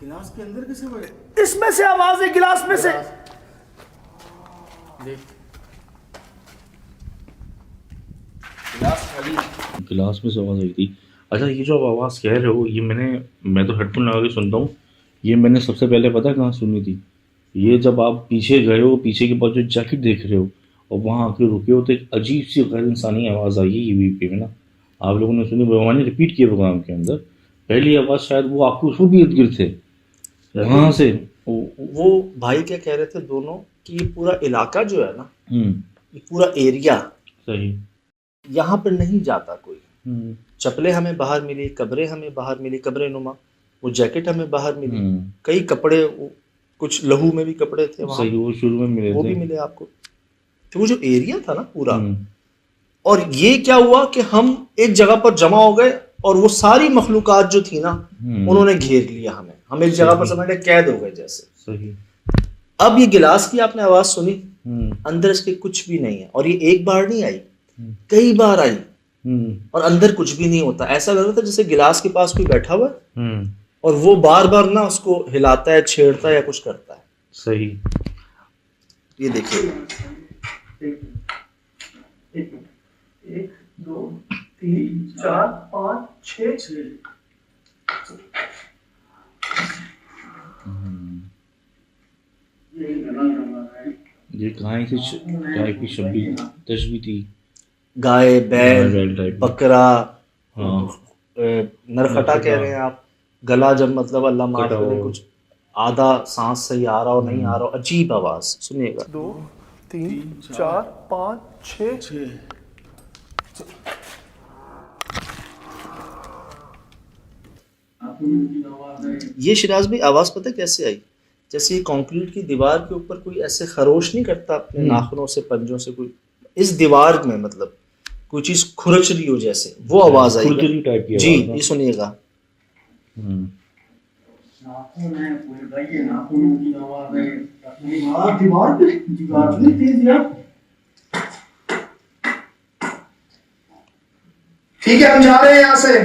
गिलास के अंदर कैसे बढ़े? इसमें से आवाज आई, गिलास में से। गिलास में से आवाज आई थी। अच्छा ये जो आप आवाज़ कह रहे हो, ये मैं तो हेडफोन लगा के सुनता हूँ, ये मैंने सबसे पहले पता है कहाँ सुनी थी? ये जब आप पीछे गए हो, पीछे के पास जो जैकेट देख रहे हो और वहाँ आके रुके हो, तो एक अजीब सी गैर इंसानी आवाज़ आई है यूवी में ना, आप लोगों ने सुनी, मैंने रिपीट किया प्रोग्राम के अंदर। पहली आवाज़ शायद वो आपको उसको भी इर्द गिर्द थे वहाँ से। वो भाई क्या कह रहे थे दोनों कि ये पूरा इलाका जो है ना, हम्म, ये पूरा एरिया, सही। यहाँ पर नहीं जाता कोई। हम्म, चप्पलें हमें बाहर मिली, कब्रें हमें बाहर मिली, कब्रें नुमा, वो जैकेट हमें बाहर मिली, हम्म, कई कपड़े, कुछ लहू में भी कपड़े थे वहाँ, सही। वो शुरू में मिले वो थे। भी मिले आपको। तो वो जो एरिया था ना पूरा, हम्म, और ये क्या हुआ कि हम एक जगह पर जमा हो गए और वो सारी मखलूकात जो थी ना, उन्होंने घेर लिया हमें, हम एक जगह पर समझ ले कैद हो गए जैसे। सही। अब ये गिलास की आपने आवाज सुनी, हम्म, अंदर इसके कुछ भी नहीं है, और ये एक बार नहीं आई, कई बार आई, हम्म, और अंदर कुछ भी नहीं होता। ऐसा लग रहा था जैसे गिलास के पास कोई बैठा हुआ है हम्म, और वो बार बार ना उसको हिलाता है, छेड़ता है या कुछ करता है। सही। ये देखिए, 1 2 3 4 5 6। ये कहाँ से टाइप की शब्दी तशबी थी? गाय, बैल, बैल टाइप की। बकरा, हाँ नरखटा कह रहे हैं आप, गला जब मतलब अल्लाह माफ कटा करे हो। कुछ आधा सांस सही आ रहा हो, नहीं आ रहा हो, अजीब आवाज। सुनिएगा। 2 3 4 5 6। ये शिराज भाई आवाज पता है कैसे आई? जैसे ये कंक्रीट की दीवार के ऊपर कोई ऐसे खरोश नहीं करता अपने नाखूनों से, पंजों से, कोई इस दीवार में मतलब कोई चीज खुरच रही हो जैसे, वो आवाज आई खुरदरी टाइप की जी। आवाज ना? ये सुनिएगा। हम्म, नाखून है पूरे भाई, ये नाखूनों की आवाज है। दीवार पे इतनी तेज यार। ठीक है, हम जा रहे हैं यहाँ से।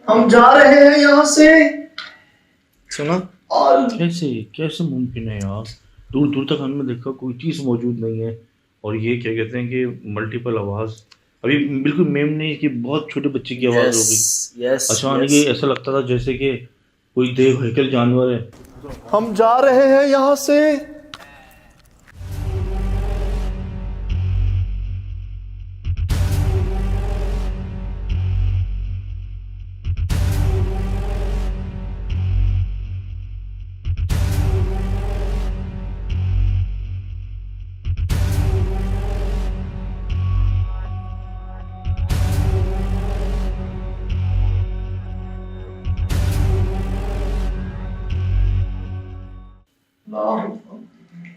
हम जा रहे हैं यहाँ से। सुना? कैसे कैसे मुमकिन है यार? दूर दूर तक हमने देखा कोई चीज़ मौजूद नहीं है, और ये क्या कहते हैं कि मल्टीपल आवाज़। अभी बिल्कुल मेम नहीं कि बहुत छोटे बच्चे की आवाज़ होगी। यस, अचानक ये ऐसा लगता था जैसे कि कोई देव हैकल जानवर है। हम जा रहे हैं यहाँ से।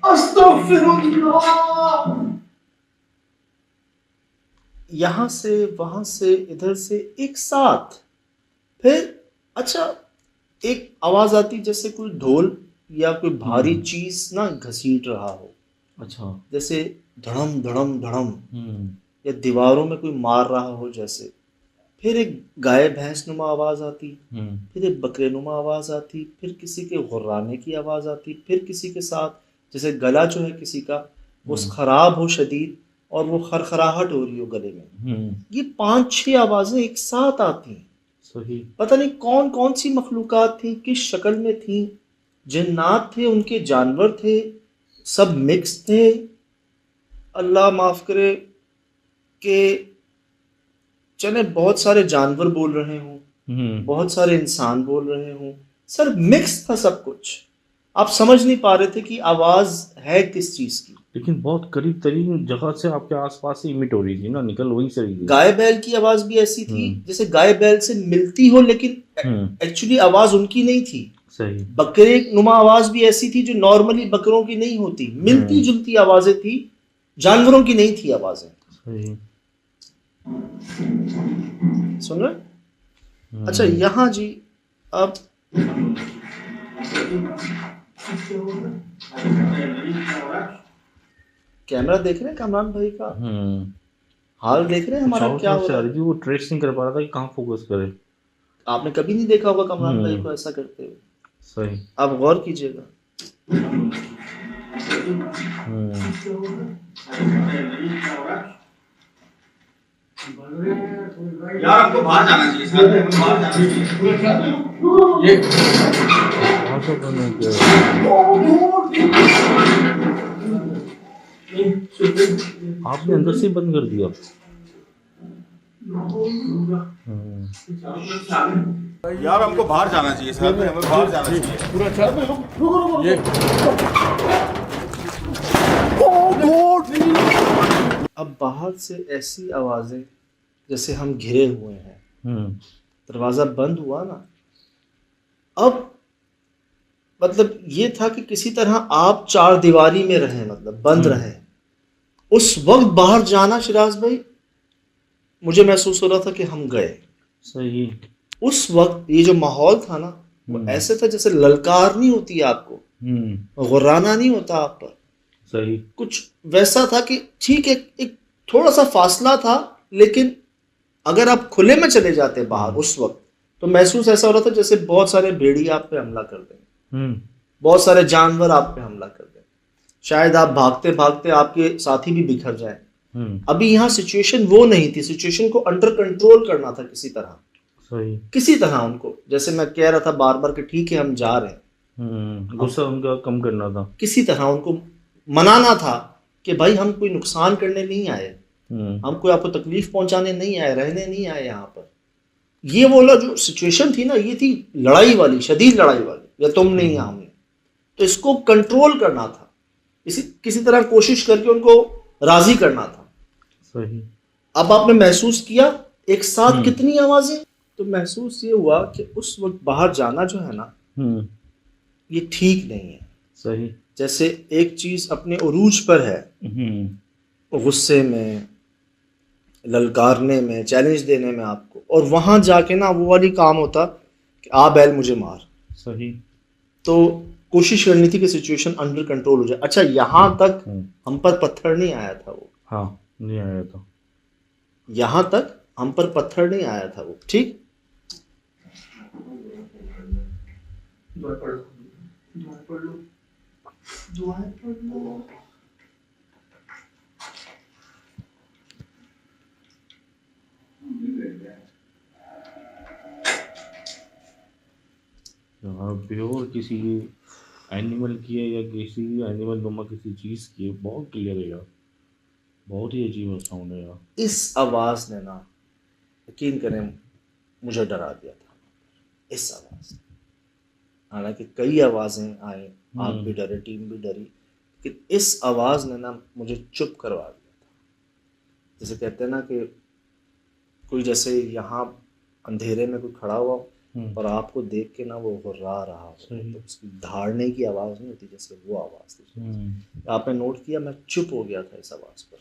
अस्तगफिरुल्लाह। यहाँ से वहां से इधर से एक साथ। फिर अच्छा एक आवाज आती जैसे कोई ढोल या कोई भारी चीज ना घसीट रहा हो, अच्छा। जैसे धड़म धड़म धड़म, हम्म, या दीवारों में कोई मार रहा हो जैसे। फिर एक गाय भैंस नुमा आवाज आती, हम्म, फिर एक बकरे नुमा आवाज आती, फिर किसी के गुर्राने की आवाज आती, फिर किसी के साथ जैसे गला जो है किसी का वो खराब हो शदीद और वो खरखराहट हो रही हो गले में। हम्म, ये 5-6 आवाजें एक साथ आती हैं। सही। पता नहीं कौन कौन सी मखलूकात थी, किस शक्ल में थी, जिन्नात थे, उनके जानवर थे, सब मिक्स थे। अल्लाह माफ़ करे कि चले बहुत सारे जानवर बोल रहे हों, बहुत सारे इंसान बोल रहे हों, सर मिक्स था सब कुछ। आप समझ नहीं पा रहे थे कि आवाज़ है किस चीज़ की। लेकिन बहुत करीब तरीन जगह से आपके आसपास से इमिट हो रही थी ना, निकल वहीं से रही थी। गाय बैल की आवाज़ भी ऐसी थी जैसे गाय बैल से मिलती हो, लेकिन एक्चुअली आवाज़ उनकी नहीं थी। सही। बकरे नुमा आवाज़ भी ऐसी थी जो नॉर्मली बकरों की नहीं होती, मिलती जुलती आवाज़ें थी, जानवरों की नहीं थी आवाज़ें। सही। सुन रहे? अच्छा यहाँ जी अब कैमरा देख रहे हैं कामरान भाई का, हाल देख रहे हैं हमारा क्या हो रहा है। वो ट्रेस नहीं कर पा रहा था कि कहाँ फोकस करे। आपने कभी नहीं देखा होगा कामरान भाई को ऐसा करते हुए। सही। आप गौर कीजिएगा। यार हमको बाहर जाना चाहिए सर, हमको बाहर जाना चाहिए। ये आपने अंदर से बंद कर दिया। यार हमको बाहर जाना चाहिए सर, हमें बाहर जाना चाहिए। पूरा चल रुको ये अब बाहर से ऐसी आवाजें जैसे हम घिरे हुए हैं, दरवाजा बंद हुआ ना, अब मतलब ये था कि किसी तरह आप चार दीवारी में रहें, मतलब बंद रहें। उस वक्त बाहर जाना शिराज भाई, मुझे महसूस हो रहा था कि हम गए। सही। उस वक्त ये जो माहौल था ना, वो ऐसे था जैसे ललकार नहीं होती आपको, गुर्राना नहीं होता आप पर। सही। कुछ वैसा था कि ठीक है, एक थोड़ा सा फासला था, लेकिन अगर आप खुले में चले जाते बाहर उस वक्त, तो महसूस ऐसा हो रहा था जैसे बहुत सारे भेड़िए आप पे हमला कर देंगे, बहुत सारे जानवर आप पे हमला कर देंगे, शायद आप भागते भागते आपके साथी भी बिखर जाए। अभी यहाँ सिचुएशन वो नहीं थी, सिचुएशन को अंडर कंट्रोल करना था किसी तरह। सही। किसी तरह उनको, जैसे मैं कह रहा था बार बार कि ठीक है हम जा रहे हैं, गुस्सा उनका कम करना था, किसी तरह उनको मनाना था कि भाई हम कोई नुकसान करने नहीं आए, हम कोई आपको तकलीफ पहुंचाने नहीं आए, रहने नहीं आए यहाँ पर। ये वाला जो सिचुएशन थी ना, ये थी लड़ाई वाली, शदीद लड़ाई वाली, या तुम नहीं या हमने। तो इसको कंट्रोल करना था, किसी तरह कोशिश करके उनको राजी करना था। सही। अब आपने महसूस किया एक साथ कितनी आवाजें, तो महसूस ये हुआ कि उस वक्त बाहर जाना जो है ना, ये ठीक नहीं है। सही। जैसे एक चीज अपने उरूज पर है, गुस्से में, ललकारने में, चैलेंज देने में आपको, और वहां जाके ना वो वाली काम होता कि आ बैल मुझे मार। सही। तो कोशिश करनी थी कि सिचुएशन अंडर कंट्रोल हो जाए। अच्छा यहाँ तक हम पर पत्थर नहीं आया था वो, हाँ नहीं आया था, यहाँ तक हम पर पत्थर नहीं आया था वो, ठीक। प्योर किसी एनिमल की है या किसी एनिमल नुमा किसी चीज की है, बहुत क्लियर है यार, बहुत ही अजीब साउंड है यार। इस आवाज ने ना, यकीन करें, मुझे डरा दिया था इस आवाज ने। हालांकि कई आवाजें आई, आप भी डरे, टीम भी डरी, लेकिन इस आवाज ने ना मुझे चुप करवा दिया था। जैसे कहते हैं ना कि कोई जैसे यहाँ अंधेरे में कोई खड़ा हुआ और आपको देख के ना वो हुर्रा रहा हो, तो उसकी धाड़ने की आवाज़ नहीं होती, जैसे वो आवाज़ थी। आपने नोट किया, मैं चुप हो गया था इस आवाज़ पर,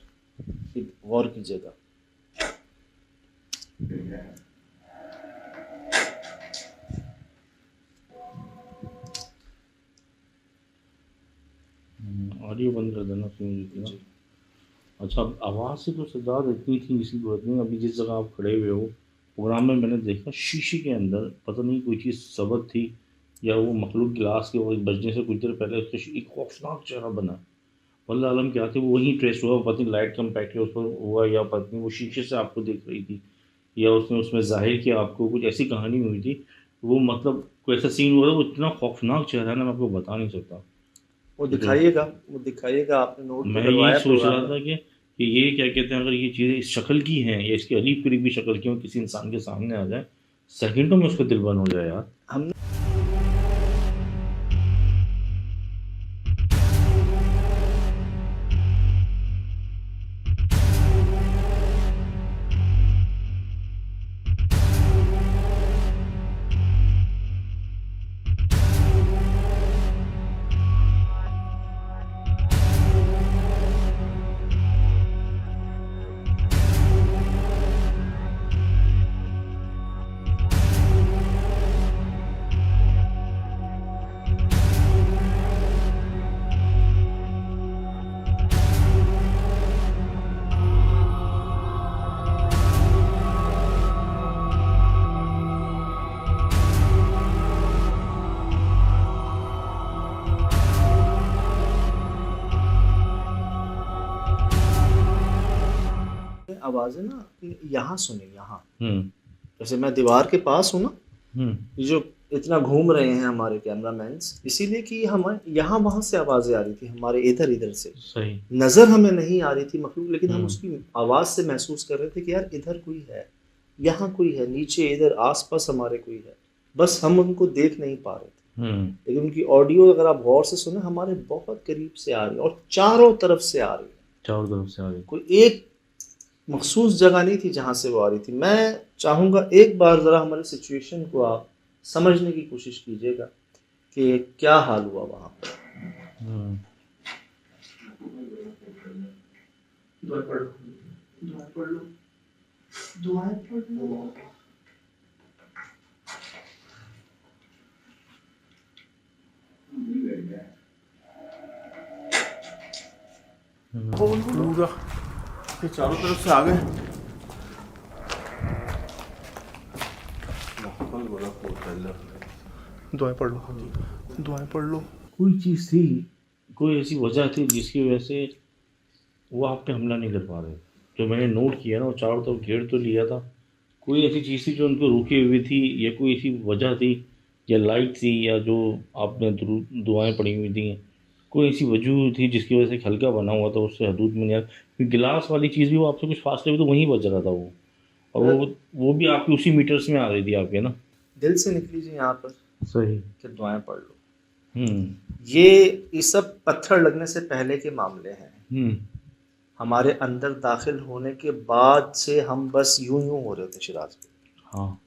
गौर कीजिएगा। ऑडियो बंद कर देना ना। अच्छा, आवाज़ से तो सजा इतनी थी, इसी बात नहीं। अभी जिस जगह आप खड़े हुए हो प्रोग्राम में, मैंने देखा शीशे के अंदर पता नहीं कोई चीज़ सबक थी या वो मखलूक गिलास के वो बजने से कुछ देर पहले उसका एक खौफनाक चेहरा बना। वल्लाह आलम क्या थे, वो वहीं ट्रेस हुआ, पता नहीं लाइट कम पैक के उस पर हुआ या पता नहीं वो शीशे से आपको देख रही थी या उसने उसमें जाहिर किया आपको, कुछ ऐसी कहानी हुई थी, वो मतलब कोई ऐसा सीन हुआ था, वो इतना खौफनाक चेहरा है ना, मैं आपको बता नहीं सकता। वो दिखाइएगा, आपने नोट तो मैं यही करवाया सोच रहा प्रोग्राम था में। कि ये क्या कहते हैं, अगर ये चीज़ें इस शक्ल की हैं या इसकी अजीब करीबी शक्ल की हो, किसी इंसान के सामने आ जाए, सेकंडों में उसका दिल बंद हो जाए यार। हम आवाज़ें ना यहाँ सुने, यहाँ जैसे मैं दीवार के पास हूँ ना, ये जो इतना घूम रहे हैं हमारे कैमरामैन्स, इसीलिए कि हम यहाँ वहाँ से आवाज़ें आ रही थी, हमारे इधर इधर से सही। नज़र हमें नहीं आ रही थी मखलूक, लेकिन हम उसकी आवाज़ से महसूस कर रहे थे कि यार इधर कोई है, यहाँ कोई है, नीचे इधर आसपास हमारे कोई है, बस हम उनको देख नहीं पा रहे थे। लेकिन उनकी ऑडियो अगर आप गौर से सुने, हमारे बहुत करीब से आ रही है और चारों तरफ से आ रही है, चारों तरफ से आ रही। कोई एक मखसूस जगह नहीं थी जहाँ से वो आ रही थी। मैं चाहूँगा एक बार ज़रा हमारी सिचुएशन को आप समझने की कोशिश कीजिएगा कि क्या हाल हुआ वहाँ पर। दुआएं पढ़ लो, दुआएं पढ़ लो, दुआएं पढ़ लो। पूरा ये चारों तरफ से आ गए। दुआएं पढ़ लो, दुआएं पढ़ लो। कोई चीज़ थी, कोई ऐसी वजह थी जिसकी वजह से वो आप पे हमला नहीं कर पा रहे। जो मैंने नोट किया ना, वो चारों तरफ घेर तो लिया था, कोई ऐसी चीज़ थी जो उनको रोकी हुई थी, या कोई ऐसी वजह थी, या लाइट थी, या जो आपने दुआएं पड़ी हुई थी, कोई ऐसी वजह थी जिसकी वजह से हल्का बना हुआ था, उससे हदूद में नहीं आया। क्योंकि गिलास वाली चीज़ भी वो आपसे कुछ फासले में तो वहीं बज रहा था वो, और वो भी आपकी उसी मीटर्स में आ रही थी आपके ना। दिल से निकलीजिए यहाँ पर सही। कि दुआएं पढ़ लो। ये सब पत्थर लगने से पहले के मामले हैं। हमारे अंदर दाखिल होने के बाद से हम बस यूं हो रहे थे शिराज पे। हाँ।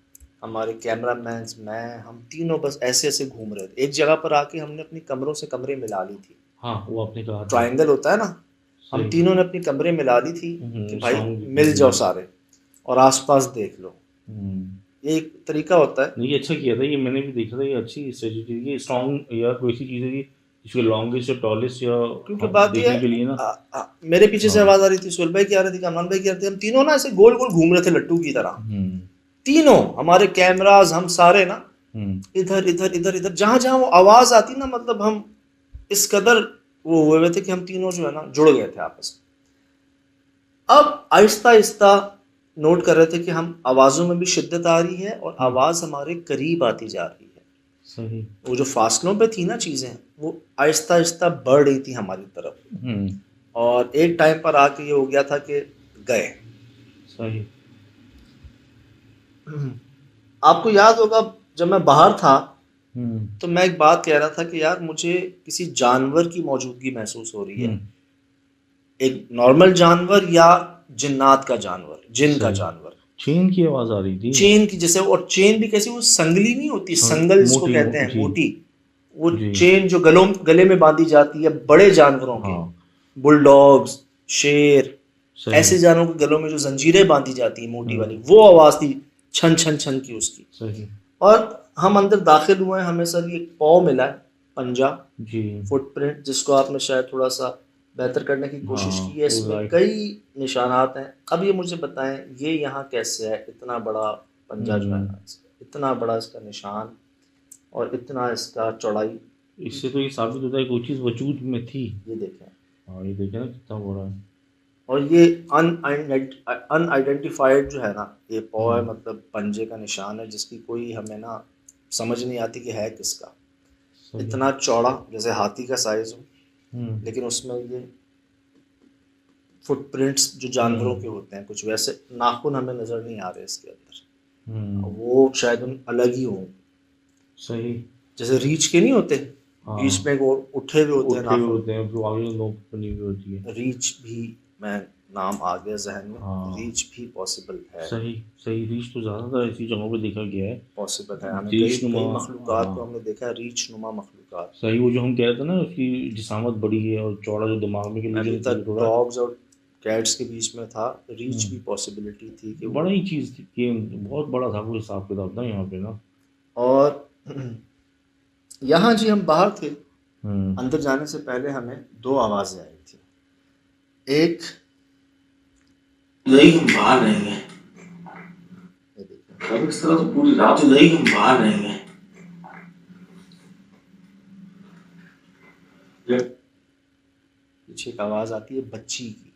हमारे कैमरामैन, मैं, हम तीनों बस ऐसे ऐसे घूम रहे थे। एक जगह पर आके हमने अपनी कमरों से कमरे मिला ली थी। हाँ, वो आपने कहा ट्रायंगल होता है ना, हम तीनों ने अपनी कमरे मिला ली थी कि भाई मिल जाओ सारे और आसपास देख लो। एक तरीका होता है। नहीं, अच्छा किया था ये, मैंने भी देखा था, ये अच्छी स्ट्रेटजी थी, स्ट्रॉन्ग या कोई सी चीज़ थी जिसके लॉन्गेस्ट या टॉलेस्ट या क्योंकि बात ये के लिए ना। मेरे पीछे से आवाज़ आ रही थी, सुहेल भाई की आ रही थी, कमरान भाई की आ रही थी, हम तीनों ना ऐसे गोल गोल घूम रहे थे लट्टू की तरह। तीनों हमारे कैमराज, हम सारे ना इधर इधर इधर इधर, जहां जहां वो आवाज आती ना, मतलब हम इस कदर वो हुए थे कि हम तीनों जो है ना जुड़ गए थे आपस में। अब आहिस्ता आहिस्ता नोट कर रहे थे कि हम आवाजों में भी शिद्दत आ रही है और आवाज हमारे करीब आती जा रही है। सही। वो जो फासलों पे थी ना चीजें, वो आहिस्ता आहिस्ता बढ़ रही थी हमारी तरफ, और एक टाइम पर आके ये हो गया था कि गए। सही। आपको याद होगा जब मैं बाहर था तो मैं एक बात कह रहा था कि यार मुझे किसी जानवर की मौजूदगी महसूस हो रही है, एक नॉर्मल जानवर या जिन्नात का जानवर, जिन का जानवर। चेन की आवाज आ रही थी, चेन की जैसे, और चेन भी कैसी, वो संगली नहीं होती, संगल जिसको कहते हैं, मोटी, वो चेन जो गले में बांधी जाती है बड़े जानवरों की, बुलडॉग्स, शेर, ऐसे जानवरों के गलों में जो जंजीरें बांधी जाती है मोटी वाली, वो आवाज थी छन छन छन की उसकी। सही। और हम अंदर दाखिल हुए, हमें सर एक पाव मिला है, पंजा, फुटप्रिंट, जिसको आपने शायद थोड़ा सा बेहतर करने की कोशिश की है। इसमें कई निशानात हैं। अब ये मुझे बताएं, ये यहाँ कैसे है? इतना बड़ा पंजा जो है, इतना बड़ा इसका निशान और इतना इसका चौड़ाई, इससे तो ये साबित होता है कोई चीज़ वजूद में थी। ये देखें। हाँ, ये देखें ना कितना बड़ा है। और ये अनआइडेंटिफाइड जो है ना, ये पॉ है मतलब पंजे का निशान है, जिसकी कोई हमें ना समझ नहीं आती कि है किसका। सही। इतना चौड़ा जैसे हाथी का साइज हो, हम्म, लेकिन उसमें ये फुटप्रिंट्स जो जानवरों के होते हैं, कुछ वैसे नाखून हमें नज़र नहीं आ रहे इसके अंदर। वो शायद उन अलग ही हों, सही। जैसे रीछ के नहीं होते, हाँ, बीच में वो उठे हुए होते हैं उठे हुए नाखून, होते हैं, जो आगे लोग बनी हुई होती है। रीछ भी मैं नाम आ गया जहन में, हाँ। रीछ भी पॉसिबल है। सही सही। रीछ तो ज़्यादातर ऐसी जगहों पे देखा गया है। पॉसिबल है, हमें रीछ कई नुमा, मखलूकात हाँ। को हमने देखा है, रीछ नुमा मखलूकात। सही, वो जो हम कह रहे थे ना, उसकी जिसामत बड़ी है और चौड़ा जो दिमाग में, कि अभी लेकिन तक थोड़ा डॉग्स और कैट्स के बीच में था, रीच भी पॉसिबिलिटी थी कि वो। बड़ा ही चीज़ थी कि बहुत बड़ा था वो हिसाब किताब था यहाँ पे ना। और यहाँ जी हम बाहर थे, हम्म, अंदर जाने से पहले हमें दो आवाज़ें आई थी। एक नहीं, हम बाहर रहेंगे। ये देखिए, अब इस तरह से पूरी रात नहीं, हम बाहर रहेंगे। पीछे एक आवाज़ आती है बच्ची की,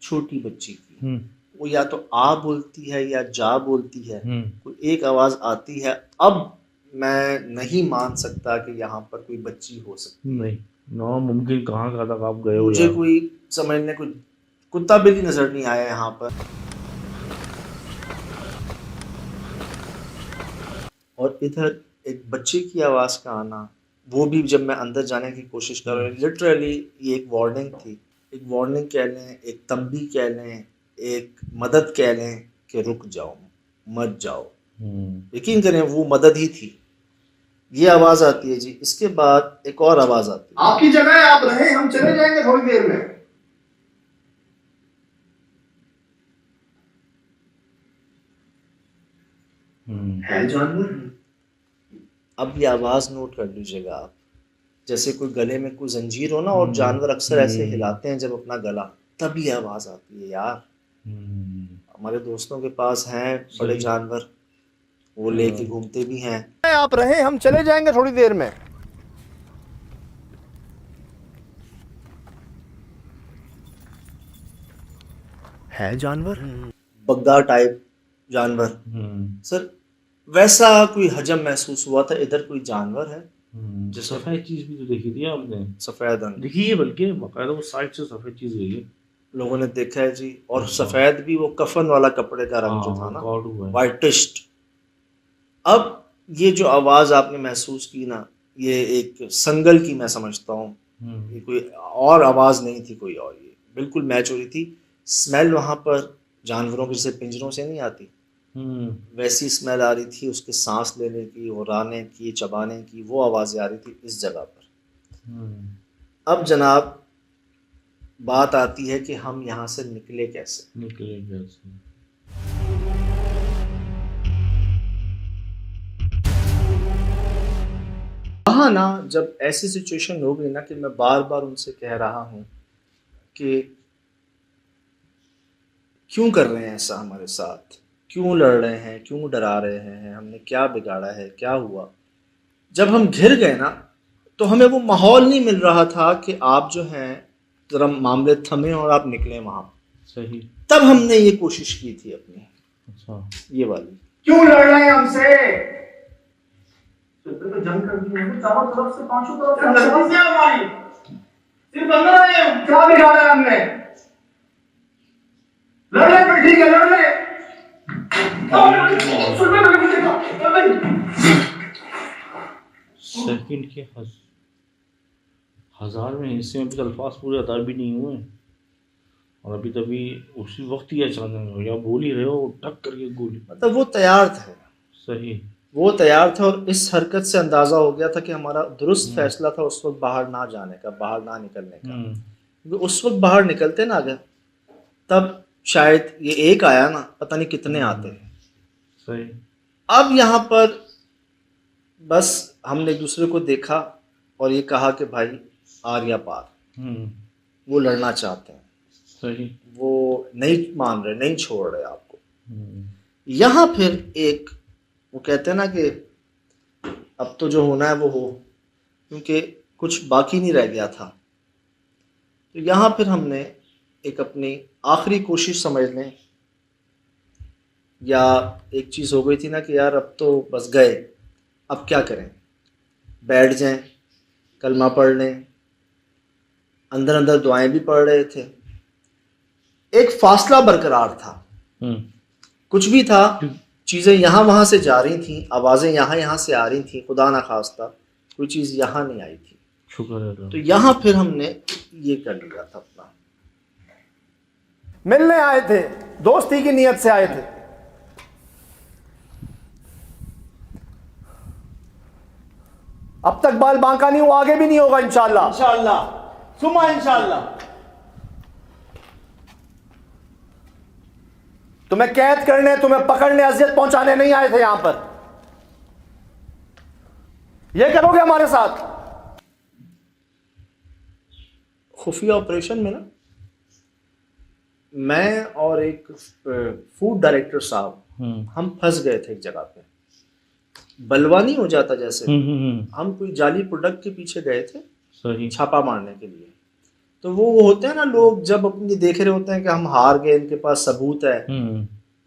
छोटी बच्ची की। वो या तो आ बोलती है या जा बोलती है, कोई एक आवाज़ आती है। अब मैं नहीं मान सकता कि यहाँ पर कोई बच्ची हो सकती। नहीं, ना मुमकिन, कहाँ कहाँ तक आप गए हो मुझे यार। कोई समझने, कोई कुत्ता बिल्ली नजर नहीं आया यहाँ पर। और इधर एक बच्चे की आवाज़ का आना, वो भी जब मैं अंदर जाने की कोशिश कर रहा हूँ, लिटरली ये एक वार्निंग थी। एक वार्निंग कह लें, एक तंबी कह लें, एक मदद कह लें कि रुक जाओ, मत जाओ। यकीन करें वो मदद ही थी। ये आवाज़ आती है जी। इसके बाद एक और आवाज़ आती है, आपकी जगह आप रहे, हम चले जाएंगे थोड़ी देर में। है जानवर। अब ये आवाज़ नोट कर लीजिएगा आप, जैसे कोई गले में कोई जंजीर हो ना, और जानवर अक्सर ऐसे हिलाते हैं जब अपना गला, तब ये आवाज़ आती है यार। हमारे दोस्तों के पास हैं बड़े जानवर, वो लेके घूमते भी हैं। आप रहे, हम चले जाएंगे थोड़ी देर में। है जानवर। बग्गा टाइप जानवर। सर वैसा कोई हजम महसूस हुआ था, इधर कोई जानवर है। जो सफ़ेद चीज़ भी तो देखी थी आपने, सफ़ेद अंग देखी है, बल्कि बाकायदा वो साइड से सफ़ेद चीज़ गई है, लोगों ने देखा है जी। और सफ़ेद भी वो कफन वाला कपड़े का रंग जो था ना, कॉर्ड हुआ है। वाइटिस्ट। अब ये जो आवाज़ आपने महसूस की ना, ये एक संगल की मैं समझता हूँ, ये कोई और आवाज़ नहीं थी कोई और, ये बिल्कुल मैच हो रही थी। स्मेल वहाँ पर जानवरों के जैसे पिंजरों से नहीं आती, वैसी स्मेल आ रही थी, उसके सांस लेने की, हुर्राने की, चबाने की, वो आवाज़ें आ रही थी इस जगह पर। अब जनाब बात आती है कि हम यहाँ से निकले कैसे। वहाँ ना जब ऐसी सिचुएशन हो गई ना कि मैं बार बार उनसे कह रहा हूँ कि क्यों कर रहे हैं ऐसा हमारे साथ, क्यों लड़ रहे हैं, क्यों डरा रहे हैं, हमने क्या बिगाड़ा है, क्या हुआ। जब हम घिर गए ना, तो हमें वो माहौल नहीं मिल रहा था कि आप जो हैं जरा मामले थमे और आप निकलें वहाँ। सही। तब हमने ये कोशिश की थी अपनी, अच्छा, ये वाली। क्यों लड़ रहे हैं हमसे? तो जंग कर दी है चारों तरफ से, पांचों तरफ से समस्या हमारी। सिर्फ अंदर है, क्या बिगाड़ा है हमने? लड़ रहे फिर ठीक है, लड़ रहे। सेकंड के हजार में हिस्से में भी अल्फाज पूरे अदा भी नहीं हुए, और अभी तभी उसी वक्त ही अचानक हो, या बोल ही रहे हो टक करके गोली। मतलब वो तैयार थे। सही। वो तैयार थे, और इस हरकत से अंदाज़ा हो गया था कि हमारा दुरुस्त फैसला था उस वक्त बाहर ना जाने का, बाहर ना निकलने का। क्योंकि उस वक्त बाहर निकलते ना अगर, तब शायद ये एक आया ना, पता नहीं कितने आते हैं। सही। अब यहाँ पर बस हमने एक दूसरे को देखा और ये कहा कि भाई आर या पार, वो लड़ना चाहते हैं। सही। वो नहीं मान रहे, नहीं छोड़ रहे आपको। यहाँ फिर एक वो कहते हैं ना कि अब तो जो होना है वो हो, क्योंकि कुछ बाकी नहीं रह गया था। तो यहाँ फिर हमने एक अपनी आखिरी कोशिश समझ लें, या एक चीज़ हो गई थी ना कि यार अब तो बस गए, अब क्या करें, बैठ जाएं, कलमा पढ़ लें, अंदर अंदर दुआएं भी पढ़ रहे थे। एक फासला बरकरार था, कुछ भी था, चीज़ें यहाँ वहाँ से जा रही थी, आवाज़ें यहाँ से आ रही थी, खुदा ना खास्ता कोई चीज़ यहाँ नहीं आई थी। शुक्र है। तो यहाँ फिर हमने ये कर लिया था अपना, मिलने आए थे, दोस्ती की नीयत से आए थे। अब तक बाल बांका नहीं हुआ, आगे भी नहीं होगा इंशाअल्लाह। इंशाअल्लाह, सुमा इंशाअल्लाह। तुम्हें कैद करने, तुम्हें पकड़ने, अजियत पहुंचाने नहीं आए थे यहां पर। यह करोगे हमारे साथ? खुफिया ऑपरेशन में ना मैं और एक फूड डायरेक्टर साहब हम फंस गए थे एक जगह पे। बलवा नहीं हो जाता जैसे, हम कोई जाली प्रोडक्ट के पीछे गए थे सही। छापा मारने के लिए। तो वो होते हैं ना लोग, जब अपनी देख रहे होते हैं कि हम हार गए, इनके पास सबूत है,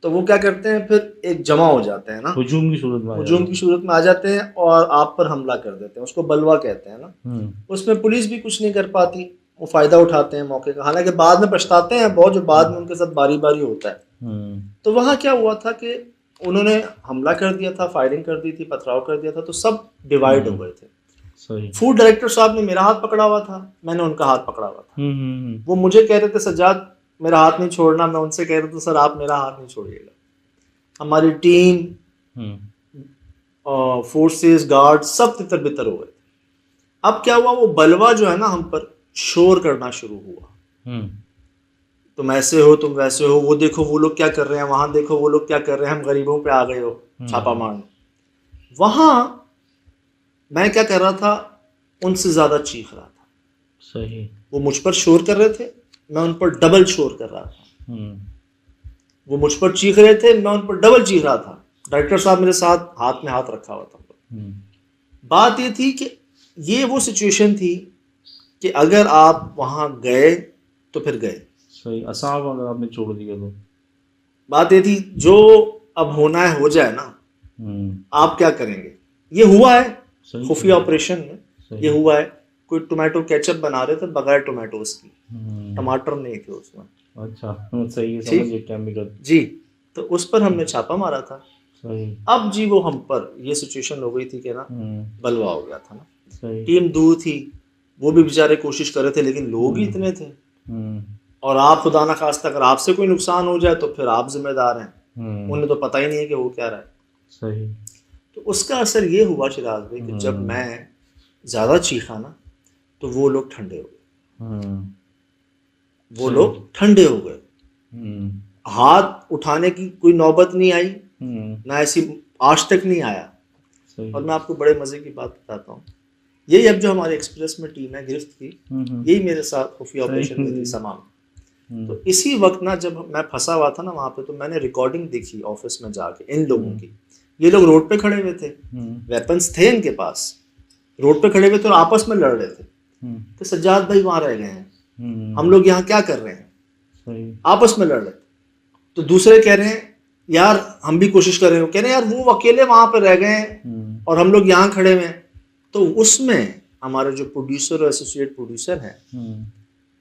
तो वो क्या करते हैं, फिर एक जमा हो जाते हैं ना, हुजूम की सूरत में हुजूम की सूरत में आ जाते हैं और आप पर हमला कर देते हैं। उसको बलवा कहते हैं ना। उसमें पुलिस भी कुछ नहीं कर पाती, वो फ़ायदा उठाते हैं मौके का, हालांकि बाद में पछताते हैं बहुत, जो बाद में उनके साथ बारी बारी होता है। तो वहाँ क्या हुआ था कि उन्होंने हमला कर दिया था, फायरिंग कर दी थी, पथराव कर दिया था, तो सब डिवाइड हो गए थे। सही। फूड डायरेक्टर साहब ने मेरा हाथ पकड़ा हुआ था, मैंने उनका हाथ पकड़ा हुआ था। वो मुझे कह रहे थे सज्जाद मेरा हाथ नहीं छोड़ना, मैं उनसे कह रहा था सर आप मेरा हाथ नहीं छोड़िएगा। हमारी टीम, फोर्सेस, गार्ड सब तितर बितर हो गए। अब क्या हुआ, वो बलवा जो है ना हम पर शोर करना शुरू हुआ, तुम ऐसे हो, तुम वैसे हो, वो देखो वो लोग क्या कर रहे हैं, वहां देखो वो लोग क्या कर रहे हैं, हम गरीबों पे आ गए हो छापा मारने। वहां मैं क्या कर रहा था, उनसे ज्यादा चीख रहा था। सही। वो मुझ पर शोर कर रहे थे, मैं उन पर डबल शोर कर रहा था। वो मुझ पर चीख रहे थे, मैं उन पर डबल चीख रहा था। डायरेक्टर साहब मेरे साथ हाथ में हाथ रखा हुआ था। बात ये थी कि ये वो सिचुएशन थी कि अगर आप वहां गए तो फिर गए। सही। असाब अगर आपने छोड़ दिया तो बात ये थी जो अब होना है हो जाए ना, आप क्या करेंगे। ये हुआ है खुफिया ऑपरेशन में, ये हुआ है। कोई टोमेटो केचप बना रहे थे बगैर टोमेटोज की, टमाटर नहीं थे उसमें। अच्छा सही है, समझिए केमिकल जी। तो उस पर हमने छापा मारा था। सही। अब जी वो हम पर ये सिचुएशन हो गई थी कि ना बलवा हो गया था ना। सही। टीम दूर थी, वो भी बेचारे कोशिश कर रहे थे, लेकिन लोग ही इतने थे। और आप खुदा ना खास्ता अगर आपसे कोई नुकसान हो जाए तो फिर आप जिम्मेदार हैं। उन्हें तो पता ही नहीं है कि वो क्या रहा है। सही। तो उसका असर ये हुआ चिराग भाई कि जब मैं ज़्यादा चीखा ना तो वो लोग ठंडे हो गए। वो लोग ठंडे हो गए। हाथ उठाने की कोई नौबत नहीं आई, ना ऐसी आज तक नहीं आया। और मैं आपको बड़े मज़े की बात बताता हूँ। यही अब जो हमारे एक्सप्रेस में टीम है गिरफ्त की, यही मेरे साथ खुफिया ऑपरेशन में थी समान। तो इसी वक्त ना जब मैं फंसा हुआ था ना वहाँ पे, तो मैंने रिकॉर्डिंग देखी ऑफिस में जाके इन लोगों की। ये लोग रोड पे खड़े हुए थे, वेपन्स थे इनके पास, रोड पे खड़े हुए थे और आपस में लड़ रहे थे। तो सज्जाद भाई वहाँ रह गए हैं, हम लोग यहाँ क्या कर रहे हैं, आपस में लड़ रहे थे। तो दूसरे कह रहे हैं यार हम भी कोशिश कर रहे हैं, कह रहे हैं यार वो अकेले वहाँ पे रह गए हैं और हम लोग यहाँ खड़े हुए हैं। तो उसमें हमारे जो प्रोड्यूसर और एसोसिएट प्रोड्यूसर हैं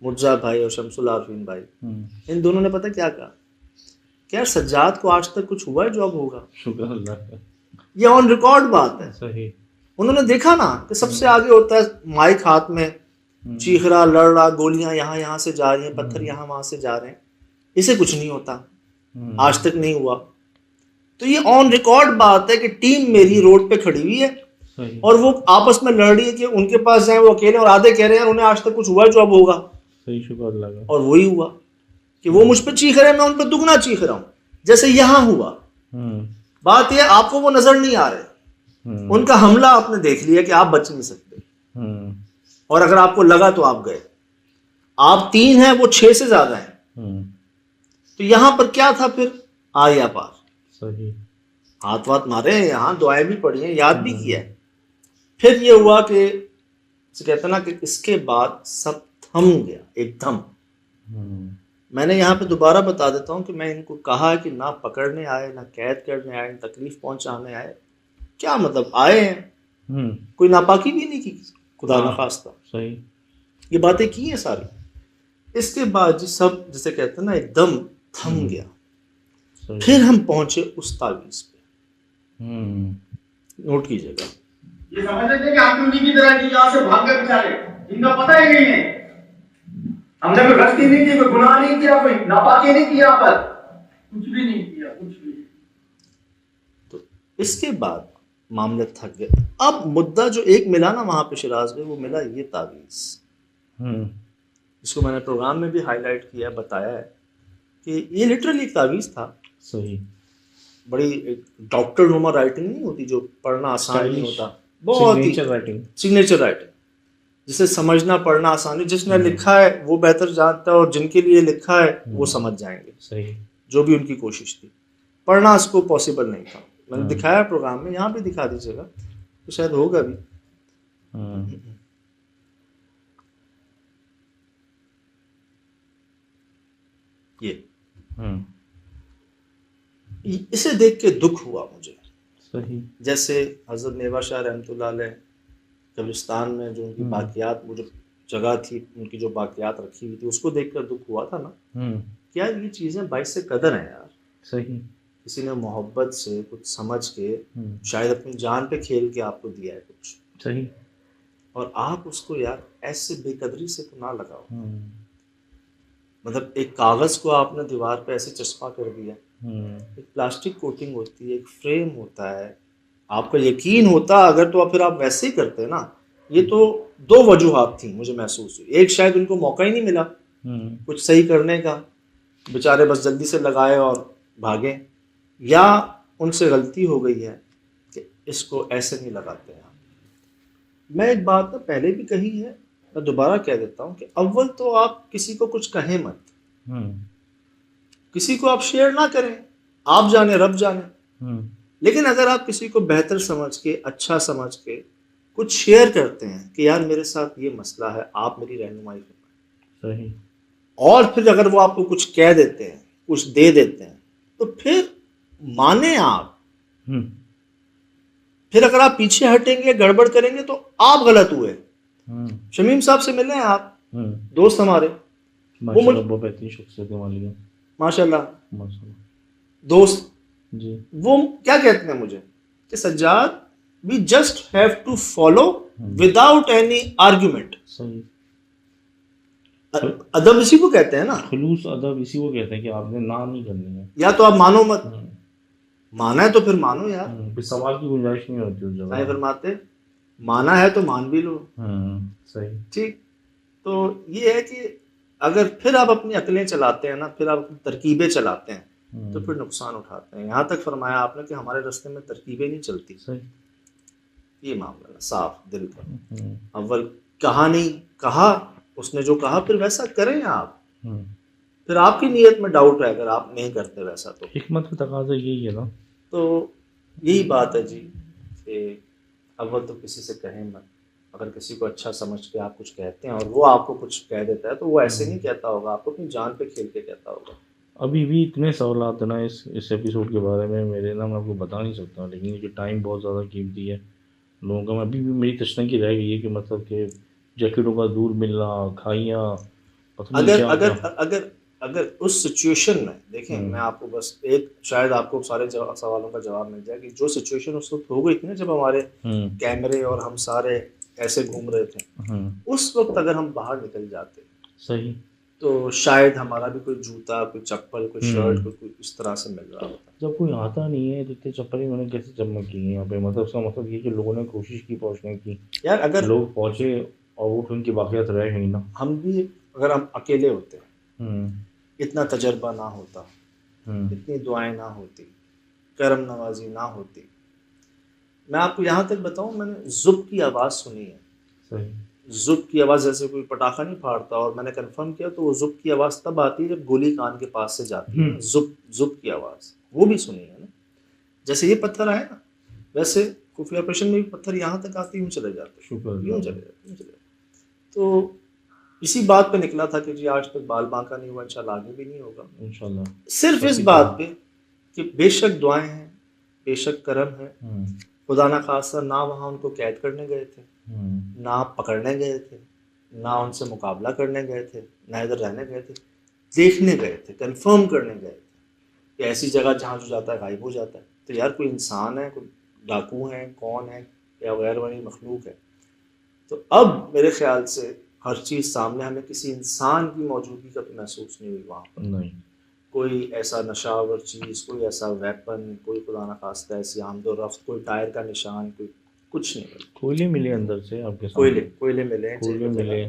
मुर्जा भाई और शमसुल आरफीन भाई, इन दोनों ने पता क्या कहा, क्या सज्जाद को आज तक कुछ हुआ है जो अब होगा। शुक्र अल्लाह का। ये ऑन रिकॉर्ड बात है। सही। उन्होंने देखा ना कि सबसे आगे होता है माइक हाथ में, चीख रहा, लड़ रहा, गोलियां यहाँ से जा रही हैं, पत्थर यहाँ वहां से जा रहे हैं, इसे कुछ नहीं होता, आज तक नहीं हुआ। तो ये ऑन रिकॉर्ड बात है कि टीम मेरी रोड पे खड़ी हुई है और वो आपस में लड़ रही है कि उनके पास जाए वो अकेले, और आधे कह रहे हैं उन्हें आज तक कुछ हुआ है जो अब होगा। सही। शुक्र अल्लाह का। और वही हुआ कि वो मुझ पर चीख रहे हैं, मैं उन पर दुगना चीख रहा हूँ जैसे यहाँ हुआ। बात यह आपको वो नजर नहीं आ रहे, उनका हमला आपने देख लिया कि आप बच नहीं सकते, और अगर आपको लगा तो आप गए। आप 3 हैं, वो 6 से ज्यादा हैं। तो यहां पर क्या था फिर, आया पार। सही। हाथ वाथ मारे, यहाँ दुआएं भी पढ़ी हैं, याद भी किया है। फिर ये हुआ कि कहते ना कि इसके बाद सब थम गया एकदम। मैंने यहाँ पे दोबारा बता देता हूँ कि मैं इनको कहा है कि ना पकड़ने आए, ना कैद करने आए, ना तकलीफ पहुंचाने आए। क्या मतलब, आए हैं, कोई नापाकी भी नहीं की, खुदा ना खास्ता, सही, ये बातें की हैं सारी। इसके बाद जी सब जिसे कहते हैं ना एकदम थम गया। सही। फिर हम पहुंचे उस तावीज पे, नोट कीजिएगा। ये समझ लेते हैं कि आपने उन्हीं की तरह की यहाँ से भाग कर बेचारे, इनका पता ही नहीं है, हमने कोई गलती नहीं की, कोई गुनाह नहीं किया, कोई नापाकी नहीं किया, पर कुछ भी नहीं किया, कुछ भी। तो इसके बाद मामले थक गए। अब मुद्दा जो एक मिला ना वहां पे शिराज में, वो मिला ये तावीज, जिसको मैंने प्रोग्राम में भी हाईलाइट किया, बताया है कि ये लिटरली एक तावीज था। सही, बड़ी एक डॉक्टर नुमा राइटिंग नहीं होती, जो पढ़ना आसान नहीं होता, बहुत ही सिग्नेचर राइटिंग, जिसे समझना पढ़ना आसान है। जिसने लिखा है वो बेहतर जानता है, और जिनके लिए लिखा है वो समझ जाएंगे। सही, जो जो भी उनकी कोशिश थी, पढ़ना इसको पॉसिबल नहीं था। मैंने दिखाया प्रोग्राम में, यहाँ भी दिखा दीजिएगा तो शायद होगा भी। ये इसे देख के दुख हुआ मुझे। सही, जैसे हजरत नेवा शाह रहमतुल्लाह अलैह कब्रिस्तान में जो उनकी बाकियात, वो जो जगह थी उनकी जो बाकियात रखी हुई थी, उसको देखकर दुख हुआ था ना कि यार ये चीज़ें बाइस से कदर हैं यार। सही, किसी ने मोहब्बत से कुछ समझ के शायद अपनी जान पे खेल के आपको दिया है कुछ, सही, और आप उसको यार ऐसे बेकदरी से तो ना लगाओ। मतलब एक कागज़ को आपने दीवार पे ऐसे चस्पा कर दिया, एक प्लास्टिक कोटिंग होती है, एक फ्रेम होता है, आपका यकीन होता अगर तो फिर आप वैसे ही करते ना। ये तो दो वजूहात थी मुझे महसूस हुई। एक, शायद उनको मौका ही नहीं मिला कुछ सही करने का, बेचारे बस जल्दी से लगाए और भागे, या उनसे गलती हो गई है कि इसको ऐसे नहीं लगाते हैं। मैं एक बात तो पहले भी कही है, मैं दोबारा कह देता हूँ कि अव्वल तो आप किसी को कुछ कहें मत, किसी को आप शेयर ना करें, आप जाने रब जाने। लेकिन अगर आप किसी को बेहतर समझ के, अच्छा समझ के कुछ शेयर करते हैं कि यार मेरे साथ ये मसला है, आप मेरी रहनुमाई करें, सही, और फिर अगर वो आपको कुछ कह देते हैं, कुछ दे देते हैं, तो फिर माने आप। फिर अगर आप पीछे हटेंगे, गड़बड़ करेंगे, तो आप गलत हुए। शमीम साहब से मिले हैं आप, दोस्त हमारे, वो बेहतरीन शख्सियत है मालिक, माशाल्लाह दोस्त जी। वो क्या कहते हैं मुझे कि Sajjad, we just have to follow without any argument. सही, अदब इसी को कहते हैं ना, खुलूस अदब इसी को कहते हैं कि आपने ना नहीं करनी है, या तो आप मानो मत, माना है तो फिर मानो यार, फिर सवाल की गुंजाइश नहीं होती उस जगह। नहीं फरमाते, माना है तो मान भी लो। सही, ठीक, तो ये है कि अगर फिर आप अपनी अकलें चलाते हैं ना, फिर आप अपनी तरकीबें चलाते हैं, तो फिर नुकसान उठाते हैं। यहाँ तक फरमाया आपने कि हमारे रास्ते में तरकीबें नहीं चलती। सही, ये मामला है साफ दिल का। अव्वल कहा नहीं, कहा उसने जो कहा, फिर वैसा करें आप। फिर आपकी नीयत में डाउट है अगर आप नहीं करते वैसा, तो हिकमत का तकाजा यही है ना। तो यही बात है जी कि अव्वल तो किसी से कहें मत। अगर किसी को अच्छा समझ के आप कुछ कहते हैं और वो आपको कुछ कह देता है, तो वो ऐसे नहीं कहता होगा, आपको अपनी जान पे खेल के कहता होगा। अभी भी इतने सवाल ना इस एपिसोड के बारे में मेरे ना, मैं आपको बता नहीं सकता, लेकिन ये टाइम बहुत ज़्यादा कीमती है लोगों का। मैं अभी भी मेरी तशनगी रह गई है कि मतलब कि जैकेटों का दूर मिलना, खाइयाँ, अगर उस सिचुएशन में देखें, मैं आपको बस एक, शायद आपको सारे सवालों का जवाब मिल जाए कि जो सिचुएशन उस वक्त हो गई थी ना, जब हमारे कैमरे और हम सारे ऐसे घूम रहे थे, उस वक्त अगर हम बाहर निकल जाते, सही, तो शायद हमारा भी कोई जूता, कोई चप्पल, कोई शर्ट, कोई इस तरह से मिल रहा होता। जब कोई आता नहीं है तो इतने चप्पल ही मैंने कैसे चमक की यहाँ पे। मतलब उसका मतलब ये कि लोगों ने कोशिश की पहुँचने की यार, अगर लोग पहुँचे और वो उनकी बाकियात रह गई ना। हम भी अगर हम अकेले होते, इतना तजर्बा ना होता, इतनी दुआएं ना होती, करम नवाजी ना होती। मैं आपको यहाँ तक बताऊँ, मैंने जुब की आवाज़ सुनी है। सही, जुब की आवाज़, जैसे कोई पटाखा नहीं फाड़ता, और मैंने कंफर्म किया तो वो जुब की आवाज़ तब आती है जब गोली कान के पास से जाती है। जुब की आवाज़ वो भी सुनी है ना। जैसे ये पत्थर आए ना, वैसे खुफिया ऑपरेशन में भी पत्थर यहाँ तक आते यूँ चले जाते, शुक्र, यूँ चले जाते। तो इसी बात पे निकला था कि जी आज तक बाल बांका नहीं हुआ, इंशाल्लाह आगे भी नहीं होगा। इंशाल्लाह। सिर्फ इस बात पे कि बेशक दुआएं हैं, बेशक करम है, खुदा ना खासा ना वहाँ उनको कैद करने गए थे, ना पकड़ने गए थे, ना उनसे मुकाबला करने गए थे, ना इधर रहने गए थे, देखने गए थे, कंफर्म करने गए थे कि ऐसी जगह जहाँ जो जाता है गायब हो जाता है। तो यार कोई इंसान है, कोई डाकू है, कौन है या गैर बनी मखलूक है। तो अब मेरे ख्याल से हर चीज़ सामने, हमें किसी इंसान की मौजूदगी का तो महसूस नहीं हुई वहाँ पर। नहीं, कोई ऐसा नशावर चीज़, कोई ऐसा वेपन, कोई खुदा न खास्ता ऐसी आमदो रफ्त, कोई टायर का निशान, कोई कुछ नहीं मिला। कोयले मिले अंदर से आपके सामने। कोयले मिले, कोयले मिले।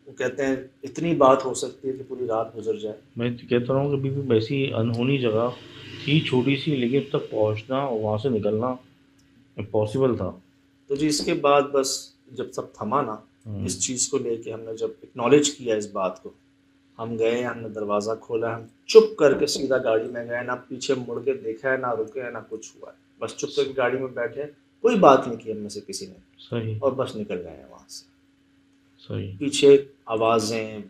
वो कहते हैं इतनी बात हो सकती है कि पूरी रात गुजर जाए। मैं तो कहता रहा हूँ कि अभी वैसी अनहोनी जगह थी छोटी सी, लेकिन अब तक पहुँचना और वहाँ से निकलना इम्पॉसिबल था। तो जी इसके बाद बस जब सब थमा ना, इस चीज़ को लेके हमने जब एक्नॉलेज किया इस बात को, हम गए, हमने दरवाज़ा खोला, हम चुप करके सीधा गाड़ी में गए, ना पीछे मुड़ के देखा है, ना रुके है, ना कुछ हुआ है। बस चुप करके गाड़ी में बैठे, कोई बात नहीं की हम में से किसी ने, सही। और बस निकल गए हैं वहाँ से। सही। पीछे आवाज़ें,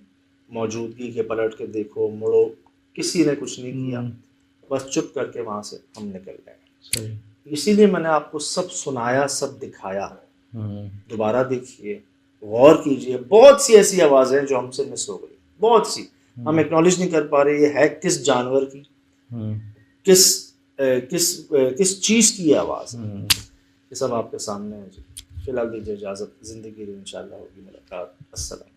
मौजूदगी के पलट के देखो, मुड़ो, किसी ने कुछ नहीं किया, बस चुप करके वहाँ से हम निकल गए। सही। इसीलिए मैंने आपको सब सुनाया, सब दिखाया। दोबारा देखिए, गौर कीजिए, बहुत सी ऐसी आवाज़ें हैं जो हमसे मिस हो गई, बहुत सी हम एक्नॉलेज नहीं कर पा रहे ये है किस जानवर की, किस चीज़ की आवाज़ है। ये सब आपके सामने है जी। फिलहाल दीजिए इजाज़त, ज़िंदगी इंशाल्लाह होगी मुलाकात। अस्सलाम।